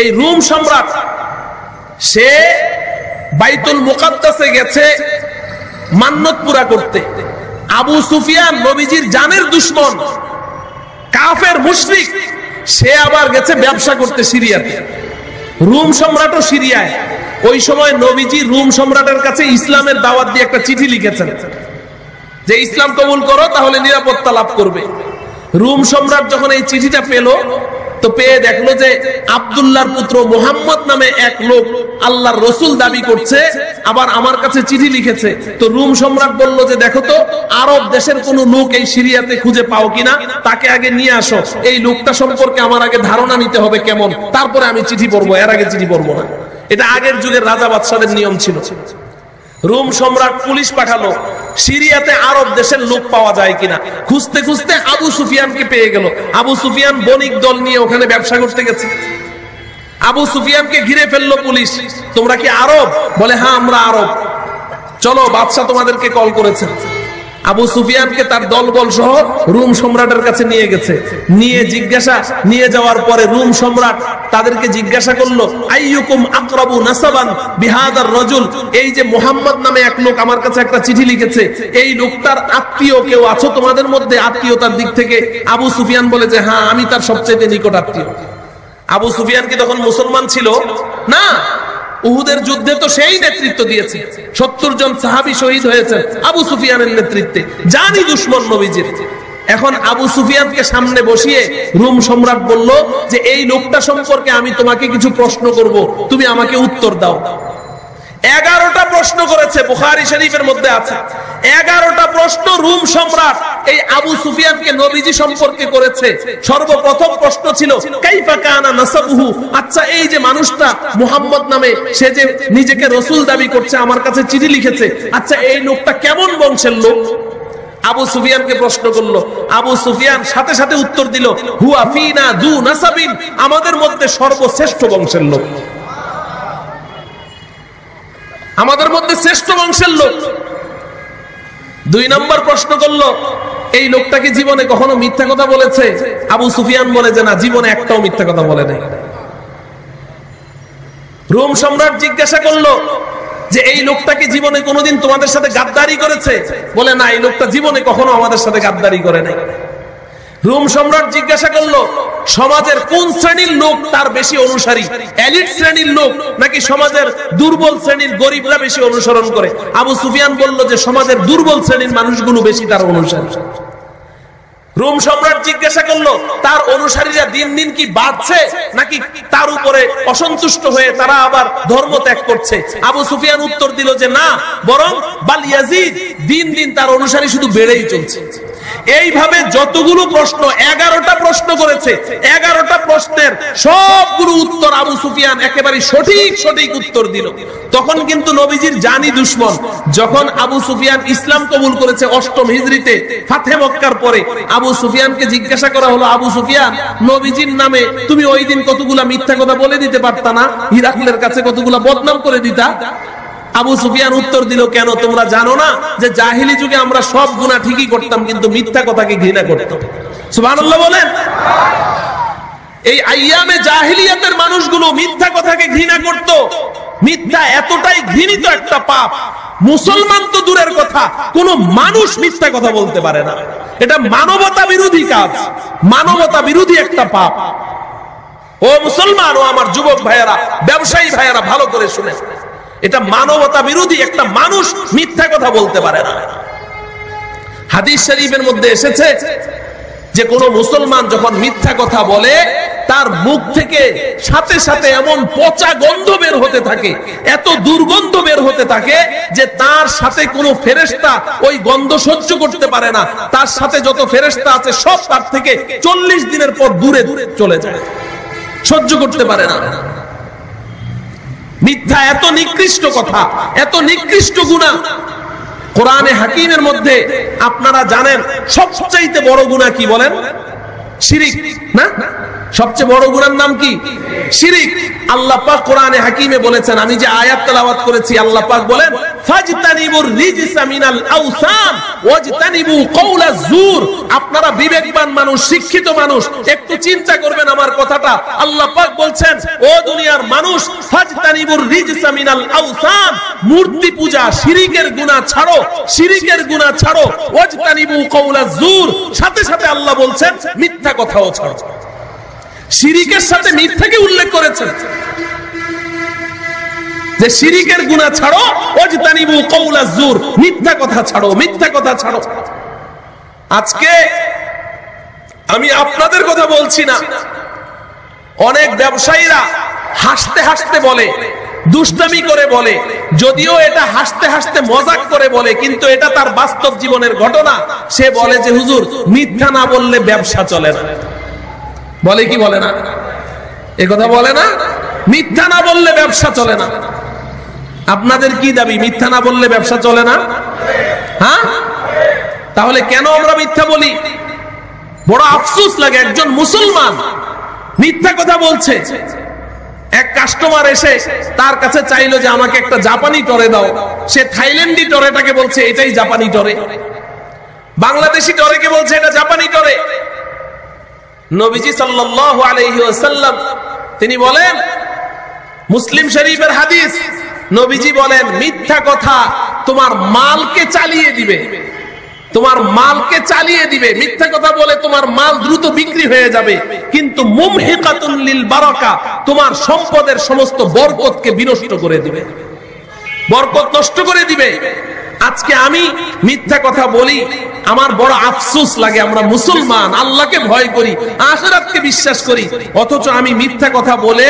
এই রোম সম্রাট সে বাইতুল মুকাদ্দাসে গেছে মান্নত পুরা করতে। আবু সুফিয়ান নবীজির জানের দুশমন, কাফের মুশরিক, সে আবার গেছে ব্যবসা করতে সিরিয়াতে। রোম সম্রাটও সিরিয়ায়। ওই সময় নবীজি রোম সম্রাটের কাছে ইসলামের দাওয়াত দিয়ে একটা চিঠি লিখেছেন যে ইসলাম কবুল করো তাহলে নিরাপত্তা লাভ করবে। রোম সম্রাট যখন এই চিঠিটা পেল, তো পেয়ে দেখলো যে আব্দুল্লাহর পুত্র মুহাম্মদ নামে এক লোক আল্লাহর রসুল দাবি করছে, আবার আমার কাছে চিঠি লিখেছে। তো রোম সম্রাট বলল যে দেখো তো আরব দেশের কোন লোক এই সিরিয়াতে খুঁজে পাও কিনা, তাকে আগে নিয়ে আসো। এই লোকটা সম্পর্কে আমার আগে ধারণা নিতে হবে কেমন, তারপরে আমি চিঠি পড়বো, এর আগে চিঠি পড়বো না। এটা আগের যুগের রাজা বাদশাদের নিয়ম ছিল। রোম সম্রাট পুলিশ পাঠালো সিরিয়াতে আরব দেশের লোক পাওয়া যায় কিনা। খুঁজতে খুঁজতে আবু সুফিয়ানকে পেয়ে গেল। আবু সুফিয়ান বণিক দল নিয়ে ওখানে ব্যবসা করতে গেছে। আবু সুফিয়ানকে ঘিরে ফেললো পুলিশ। তোমরা কি আরব? বলে হ্যাঁ আমরা আরব। চলো, বাদশা তোমাদেরকে কল করেছে। আবু সুফিয়ানকে তার দলবল সহ রোম সম্রাটের কাছে নিয়ে গেছে। নিয়ে যাওয়ার পরে রোম সম্রাট তাদেরকে জিজ্ঞাসা করলো, আইয়ুকুম আকরাবু নাসাবান বিহাদার রাজুল, এই যে মুহাম্মদ নামে এক লোক আমার কাছে একটা চিঠি লিখেছে, এই লোকটার আত্মীয় কেউ আছো তোমাদের মধ্যে আত্মীয়তার দিক থেকে? আবু সুফিয়ান বলে যে হ্যাঁ, আমি তার সবচেয়ে নিকট আত্মীয়। আবু সুফিয়ান কি তখন মুসলমান ছিল? না। উহুদের যুদ্ধে তো সেই নেতৃত্ব দিয়েছে। 70 জন সাহাবী শহীদ হয়েছে আবু সুফিয়ানের নেতৃত্বে, জানি দুশমন নবীজির। এখন আবু সুফিয়ানকে সামনে বসিয়ে রোম সম্রাট বলল যে এই লোকটা সম্পর্কে আমি তোমাকে কিছু প্রশ্ন করব, তুমি আমাকে উত্তর দাও। 11টা প্রশ্ন করেছে, বুখারী শরীফের মধ্যে আছে। 11টা প্রশ্ন রোম সম্রাট এই আবু সুফিয়ানকে নবীজি সম্পর্কে করেছে। সর্বপ্রথম প্রশ্ন ছিল কাইফা কানা নাসাবুহু, আচ্ছা এই যে মানুষটা মুহাম্মদ নামে, সে যে নিজেকে রাসূল দাবি করছে, আমার কাছে চিঠি লিখেছে, আচ্ছা এই লোকটা কেমন বংশের লোক? আবু সুফিয়ানকে প্রশ্ন করলো। আবু সুফিয়ান সাথে সাথে উত্তর দিল, হুয়া ফিনা দু নাসাবিন, আমাদের মধ্যে সর্বশ্রেষ্ঠ বংশের লোক, আমাদের মধ্যে শ্রেষ্ঠ বংশের লোক। 2 নম্বর প্রশ্ন করলো, এই লোকটা কি জীবনে কখনো মিথ্যা কথা বলেছে? আবু সুফিয়ান বলে যে না, জীবনে একটাও মিথ্যা কথা বলে নাই। রোম সম্রাট জিজ্ঞাসা করলো যে এই লোকটা কি জীবনে কোনোদিন তোমাদের সাথে গাদ্দারি করেছে? বলে না, এই লোকটা জীবনে কখনো আমাদের সাথে গাদ্দারি করে নাই। রোম সম্রাট জিজ্ঞাসা করলো সমাজের কোন শ্রেণীর লোক তার বেশি অনুসারী, এলিট শ্রেণীর লোক নাকি সমাজের দুর্বল শ্রেণীর গরিবরা বেশি অনুসরণ করে? আবু সুফিয়ান বলল যে সমাজের দুর্বল শ্রেণীর মানুষগুলো বেশি তার অনুসারী। রোম সম্রাট জিজ্ঞাসা করলো তার অনুসারীরা দিন দিন কি বাড়ছে নাকি তার উপরে অসন্তুষ্ট হয়ে তারা আবার ধর্ম ত্যাগ করছে? আবু সুফিয়ান উত্তর দিল যে না, বরং বাল ইয়াজিদ, দিন দিন তার অনুসারী শুধু বেড়েই চলছে। এইভাবে যতগুলো প্রশ্ন, 11টা প্রশ্ন করেছে, 11টা প্রশ্নের সবগুলো উত্তর আবু সুফিয়ান একেবারে সঠিক উত্তর দিল। তখন কিন্তু নবীজির জানি দুশমন। যখন আবু সুফিয়ান ইসলাম কবুল করেছে 8ম হিজরিতে ফাতহে মক্কার পরে, আবু সুফিয়ানকে জিজ্ঞাসা করা হলো, আবু সুফিয়ান নবীজির নামে তুমি ওই দিন কতগুলা মিথ্যা কথা বলে দিতে পারতা না? হিরাকলের কাছে কতগুলা বদনাম করে দিতা? আবু সুফিয়ান উত্তর দিল, কেন তোমরা জানো না যে জাহিলি যুগে আমরা সব গুনাহ ঠিকই করতাম কিন্তু মিথ্যা কথাকে ঘৃণা করতাম? সুবহানাল্লাহ বলেন। এই আইয়ামে জাহিলিয়াতের মানুষগুলো মিথ্যা কথাকে ঘৃণা করত। মিথ্যা এতটাই ঘৃণিত একটা পাপ, মুসলমান তো দূরের কথা, কোন মানুষ মিথ্যা কথা বলতে পারে না। এটা মানবতা বিরোধী কাজ, মানবতা বিরোধী একটা পাপ। ও মুসলমান, ও আমার যুবক ভাইয়েরা, ব্যবসায়ী ভাইয়েরা, ভালো করে শুনে, এটা মানবতা বিরোধী একটা মানুষ মিথ্যা কথা বলতে পারে না। হাদিস শরীফের মধ্যে এসেছে যে কোন মুসলমান যখন মিথ্যা কথা বলে তার মুখ থেকে সাথে সাথে এমন পচা গন্ধ বের হতে থাকে, এত দুর্গন্ধ বের হতে থাকে যে তার সাথে কোনো ফেরেশতা ওই গন্ধ সহ্য করতে পারে না। তার সাথে যত ফেরেশতা আছে সব তার থেকে 40 দিনের পর দূরে চলে যায়, সহ্য করতে পারে না। মিথ্যা এত নিকৃষ্ট কথা, এত নিকৃষ্ট গুনাহ। কোরআনে হাকিমের মধ্যে আপনারা জানেন সবচেয়ে বড় গুনাহ কি বলেন? শিরিক না? সবচেয়ে বড় গুনার নাম কি? শিরিক। আল্লাহ পাক কোরআনে হাকিমে বলেছেন, আমি যে আয়াত তেলাওয়াত করেছি, আল্লাহ পাক বলেন ফাজতানিবুর রিজসা মিনাল আওসান ওয়াজতানিবু কওলা যুর। আপনারা বিবেকবান মানুষ, শিক্ষিত মানুষ, একটু চিন্তা করবেন আমার কথাটা। আল্লাহ পাক বলছেন, ও দুনিয়ার মানুষ, ফাজতানিবুর রিজসা মিনাল আওসান, মূর্তি পূজা, শিরিকের গুনাহ ছাড়ো, শিরিকের গুনাহ ছাড়ো। ওয়াজতানিবু কওলা যুর, সাথে সাথে আল্লাহ বলছেন মিথ্যা কথাও ছাড়ো। শিরিকের সাথে মিথ্যাকে উল্লেখ করেছেন যে শিরিকের গুনাহ ছাড়ো, ওয়াজতানিবু কওলা যুর, মিথ্যা কথা ছাড়ো, মিথ্যা কথা ছাড়ো। আজকে আমি আপনাদের কথা বলছি না, অনেক ব্যবসায়ীরা হাসতে হাসতে বলে, দুষ্টামি করে বলে, যদিও এটা হাসতে হাসতে মজাক করে বলে, কিন্তু এটা তার বাস্তব জীবনের ঘটনা। সে বলে যে হুজুর, মিথ্যা না বললে ব্যবসা চলে না। বলে কি বলে না? এ কথা বলে না? মিথ্যা না বললে ব্যবসা চলে না। আপনাদের কি দাবি, মিথ্যা না বললে ব্যবসা চলে না? হ্যাঁ, তাহলে কেন আমরা মিথ্যা বলি? বড় আফসোস লাগে, একজন মুসলমান মিথ্যা কথা বলছে। এক কাস্টমার এসে তার কাছে চাইলো যে আমাকে একটা জাপানি টরে দাও। সে থাইল্যান্ডি টরেটাকে বলছে এটাই জাপানি টরে, বাংলাদেশি টরেকে বলছে এটা জাপানি টরে। নবীজি সাল্লাল্লাহু আলাইহি ওয়াসাল্লাম তিনি বলেন, মুসলিম শরীফের হাদিস, নবীজি বলেন মিথ্যা কথা তোমার মালকে চালিয়ে দিবে, তোমার মালকে চালিয়ে দিবে। মিথ্যা কথা বলে তোমার মাল দ্রুত বিক্রি হয়ে যাবে, কিন্তু মুমহিকাতুন লিল বারাকা, তোমার সম্পদের সমস্ত বরকতকে বিনষ্ট করে দিবে, বরকত নষ্ট করে দিবে। আজকে আমি মিথ্যা কথা বলি, আমার বড় আফসোস লাগে। আমরা মুসলমান, আল্লাহকে ভয় করি, আখিরাতকে বিশ্বাস করি, অথচ আমি মিথ্যা কথা বলে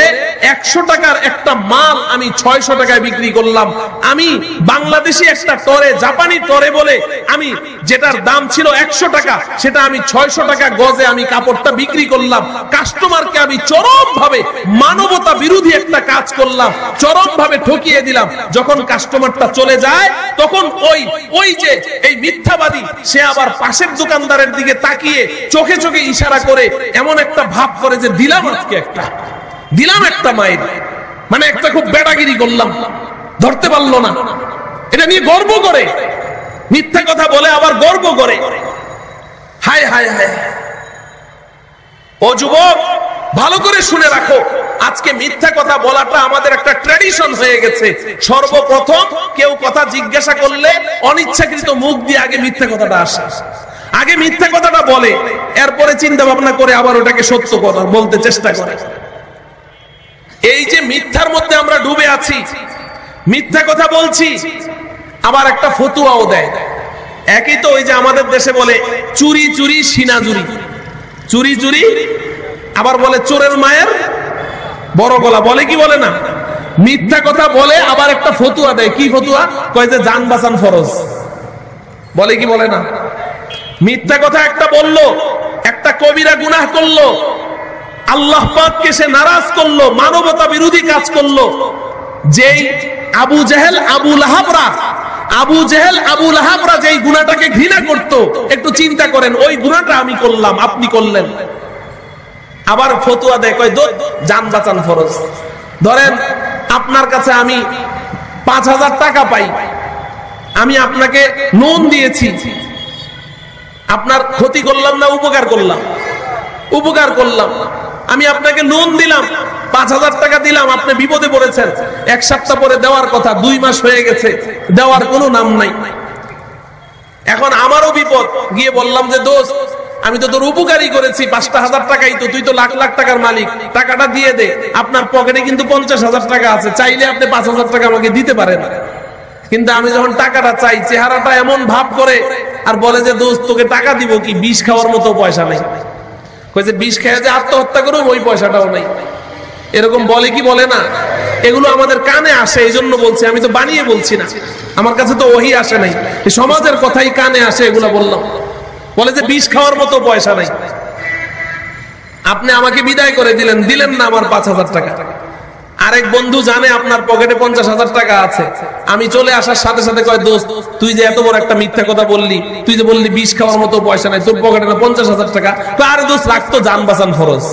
100 টাকার একটা মাল আমি 600 টাকায় বিক্রি করলাম। আমি বাংলাদেশি একটা টরে, জাপানি টরে বলে আমি যেটার দাম ছিল 100 টাকা, সেটা আমি 600 টাকা গজে আমি কাপড়টা বিক্রি করলাম। কাস্টমারকে আমি চরম ভাবে মানবতা বিরোধী একটা কাজ করলাম, চরম ভাবে ঠকিয়ে দিলাম। যখন কাস্টমারটা চলে যায়, তখন ওই যে এই মিথ্যাবাদী, সে আবার পাশের দোকানদারের দিকে তাকিয়ে চোখে চোখে ইশারা করে এমন একটা ভাব করে যে দিলাম আজকে একটা, দিলাম একটা মাইর, মানে একটা খুব বেড়াগিরি করলাম, ধরতে পারলো না। এটা নিয়ে গর্ব করে, মিথ্যা কথা বলে আবার গর্ব করে। হায় হায় হায়। ও যুবক, ভালো করে শুনে রাখো, আজকে মিথ্যা কথা বলাটা আমাদের একটা ট্র্যাডিশন হয়ে গেছে। সর্বপ্রথম কেউ কথা জিজ্ঞাসা করলে অনিচ্ছাকৃত মুখ দিয়ে আগে মিথ্যা কথাটা আসে, আগে মিথ্যা কথাটা বলে, এরপরে চিন্তা ভাবনা করে আবার ওটাকে সত্য কথা বলতে চেষ্টা করে। এই যে মিথ্যার মধ্যে আমরা ডুবে আছি, মিথ্যা কথা বলছি, আবার একটা ফতুয়াও দেয়। একই তো ওই যে আমাদের দেশে বলে চুরি চুরি সিনা চুরি, চুরি চুরি, আবার বলে চোরের মায়ের বড় গলা, বলে কি বলে না? মিথ্যা কথা বলে আবার একটা ফতুয়া দেয়। কি ফতুয়া? কয় যে জান বাঁচান ফরজ, বলে কি বলে না? মিথ্যা কথা একটা বললো, একটা কবিরা গুনাহ করলো, আল্লাহ পাককে সে নারাজ করলো, মানবতা বিরোধী কাজ করলো। যেই আবু জেহেল আবু লাহাবরা যেই গুনাহটাকে ঘৃণা করত, একটু চিন্তা করেন, ওই গুনাহটা আমি করলাম, আপনি করলেন। আবার ফতুয়া দেয়, কয় জান বাঁচান ফরজ। ধরেন আপনার কাছে আমি 5,000 টাকা পাই, আমি আপনাকে লোন দিয়েছি, আপনার ক্ষতি করলাম না উপকার করলাম? উপকার করলাম। আমি আপনাকে লোন দিলাম, 5,000 টাকা দিলাম, আপনি বিপদে পড়েছেন, 1 সপ্তাহ পরে দেওয়ার কথা, 2 মাস হয়ে গেছে, দেওয়ার কোনো নাম নাই। এখন আমারও বিপদ, গিয়ে বললাম যে দোস্ত আমি তো তোর উপকারই করেছি, 5,000 টাকাই তো, তুই তো লাখ লাখ টাকার মালিক, টাকাটা দিয়ে দে। আপনার পকেটে কিন্তু 50,000 টাকা আছে, চাইলে আপনি 5,000 টাকা আমাকে দিতে পারেন। কিন্তু আমি যখন টাকাটা চাই, চেহারাটা এমন ভাব করে আর বলে যে দোস্ত তোকে টাকা দিব কি, বিষ খাওয়ার মতো পয়সা নেই। কইছে বিষ খেয়ে যে আত্মহত্যা করুম ওই পয়সাটাও নেই। এরকম বলে কি বলে না? এগুলো আমাদের কানে আসে, এই জন্য বলছি, আমি তো বানিয়ে বলছি না, আমার কাছে তো ওহি আসে নাই, সমাজের কথাই কানে আসে, এগুলো বললাম। বলে যে বিষ খাওয়ার মতো পয়সা নাই। আপনি আমাকে বিদায় করে দিলেন, দিলেন না আমার 5,000 টাকা। আরেক বন্ধু জানে আপনার পকেটে 50,000 টাকা আছে, আমি চলে আসার সাথে সাথে কয় দোস্ত তুই যে এত বড় একটা মিথ্যা কথা বললি, তুই যে বললি বিষ খাওয়ার মতো পয়সা নাই, তোর পকেটে 50,000 টাকা। আরে দোস্ত রাখতো, জান বাঁচান ফরজ।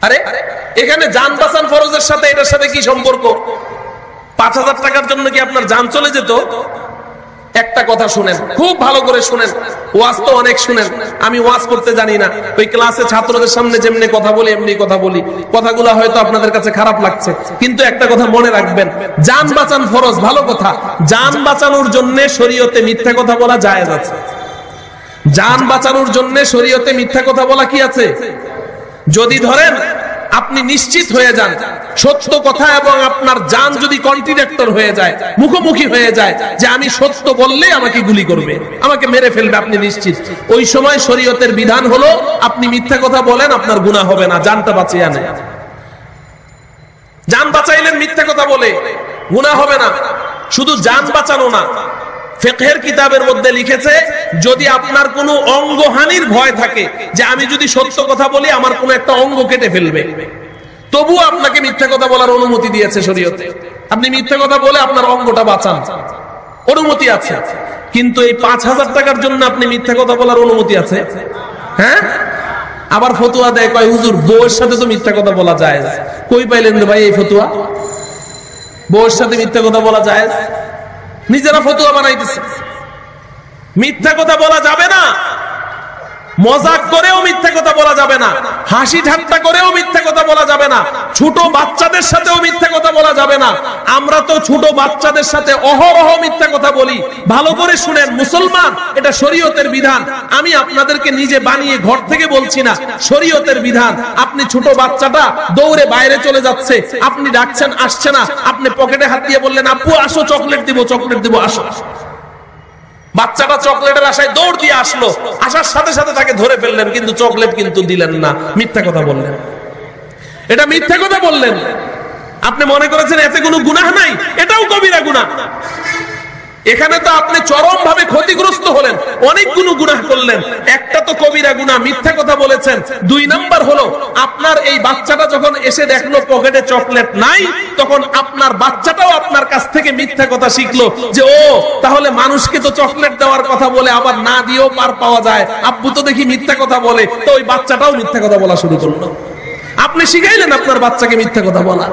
আরে এখানে জান বাঁচান ফরজের সাথে এটার সাথে কি সম্পর্ক? 5,000 টাকার জন্য কি আপনার জান চলে যেত? একটা কথা শুনেন, খুব ভালো করে শুনেন, ওয়াজ তো অনেক শুনেন, আমি ওয়াজ করতে জানি না, ওই ক্লাসে ছাত্রদের সামনে যেমনি কথা বলি এমনি কথা বলি, কথাগুলো হয়তো আপনাদের কাছে খারাপ লাগছে, কিন্তু একটা কথা মনে রাখবেন, জান বাঁচান ফরজ, ভালো কথা। জান বাঁচানোর জন্য শরীয়তে মিথ্যা কথা বলা জায়েজ আছে। জান বাঁচানোর জন্য শরীয়তে মিথ্যা কথা বলা কি আছে? যদি ধরেন আপনি নিশ্চিত হয়ে যান সত্য কথা, এবং আপনার জান যদি কন্ট্রাডিক্টর হয়ে যায়, মুখোমুখি হয়ে যায় যে আমি সত্য বললে আমাকে গুলি করবে, আমাকে মেরে ফেলবে, আপনি নিশ্চিত, ওই সময় শরীয়তের বিধান হলো আপনি মিথ্যা কথা বলেন, আপনার গুনাহ হবে না, জানটা বাঁচিয়ে আনে। জান বাঁচাইলেন মিথ্যা কথা বলে, গুনাহ হবে না। শুধু জান বাঁচানো না, ফিকহের কিতাবের মধ্যে লিখেছে যদি আপনার কোনো অঙ্গহানির ভয় থাকে, যে আমি যদি সত্য কথা বলি আমার কোনো একটা অঙ্গ কেটে ফেলবে, তবুও আপনাকে মিথ্যা কথা বলার অনুমতি দিয়েছে শরীয়তে। আপনি মিথ্যা কথা বলে আপনার অঙ্গটা বাঁচান, অনুমতি আছে। কিন্তু এই 5,000 টাকার জন্য আপনি মিথ্যা কথা বলার অনুমতি আছে? হ্যাঁ। আবার ফতুয়া দেয়, কয় হুজুর বউয়ের সাথে তো মিথ্যা কথা বলা যায়। কই পাইলেন রে ভাই এই ফতুয়া? বউয়ের সাথে মিথ্যা কথা বলা যায়? নিজেরা ফতুয়া বানাইতেছে। মিথ্যা কথা বলা যাবে না, মজাক করেও মিথ্যা কথা বলা যাবে না, হাসি ঠাট্টা করেও মিথ্যা কথা বলা যাবে না, ছোট বাচ্চাদের সাথেও মিথ্যা কথা বলা যাবে না। আমরা তো ছোট বাচ্চাদের সাথে অহরহ মিথ্যা কথা বলি। ভালো করে শুনেন মুসলমান, এটা শরীয়তের বিধান, আমি আপনাদেরকে নিজে বানিয়ে ঘর থেকে বলছি না, শরীয়তের বিধান। আপনি ছোট বাচ্চাটা দৌড়ে বাইরে চলে যাচ্ছে, আপনি ডাকছেন আসছে না, আপনি পকেটে হাত দিয়ে বললেন আব্বু আসো চকলেট দিব, চকলেট দিব, আসো। বাচ্চাটা চকলেটের আশায় দৌড় দিয়ে আসলো, আসার সাথে সাথে তাকে ধরে ফেললেন, কিন্তু চকলেট কিন্তু দিলেন না, মিথ্যা কথা বললেন। এটা মিথ্যা কথা বললেন। আপনি মনে করেছেন এতে কোনো গুনাহ নাই, এটাও কবিরা গুনাহ। এখানে তো আপনি চরম ভাবে ক্ষতিগ্রস্ত হলেন, অনেকগুলো গুনাহ করলেন। একটা তো কবিরা গুনাহ, মিথ্যা কথা বলেছেন। 2 নাম্বার হলো আপনার এই বাচ্চাটা যখন এসে দেখলো পকেটে চকলেট নাই, তখন আপনার বাচ্চাটাও আপনার কাছ থেকে মিথ্যা কথা শিখলো যে ও তাহলে মানুষকে তো চকলেট দেওয়ার কথা বলে আবার না দিয়েও পার পাওয়া যায়, আব্বু তো দেখি মিথ্যা কথা বলে, তো ওই বাচ্চাটাও মিথ্যা কথা বলা শুরু করলো। আপনি শিখাইলেন আপনার বাচ্চাকে মিথ্যা কথা বলা।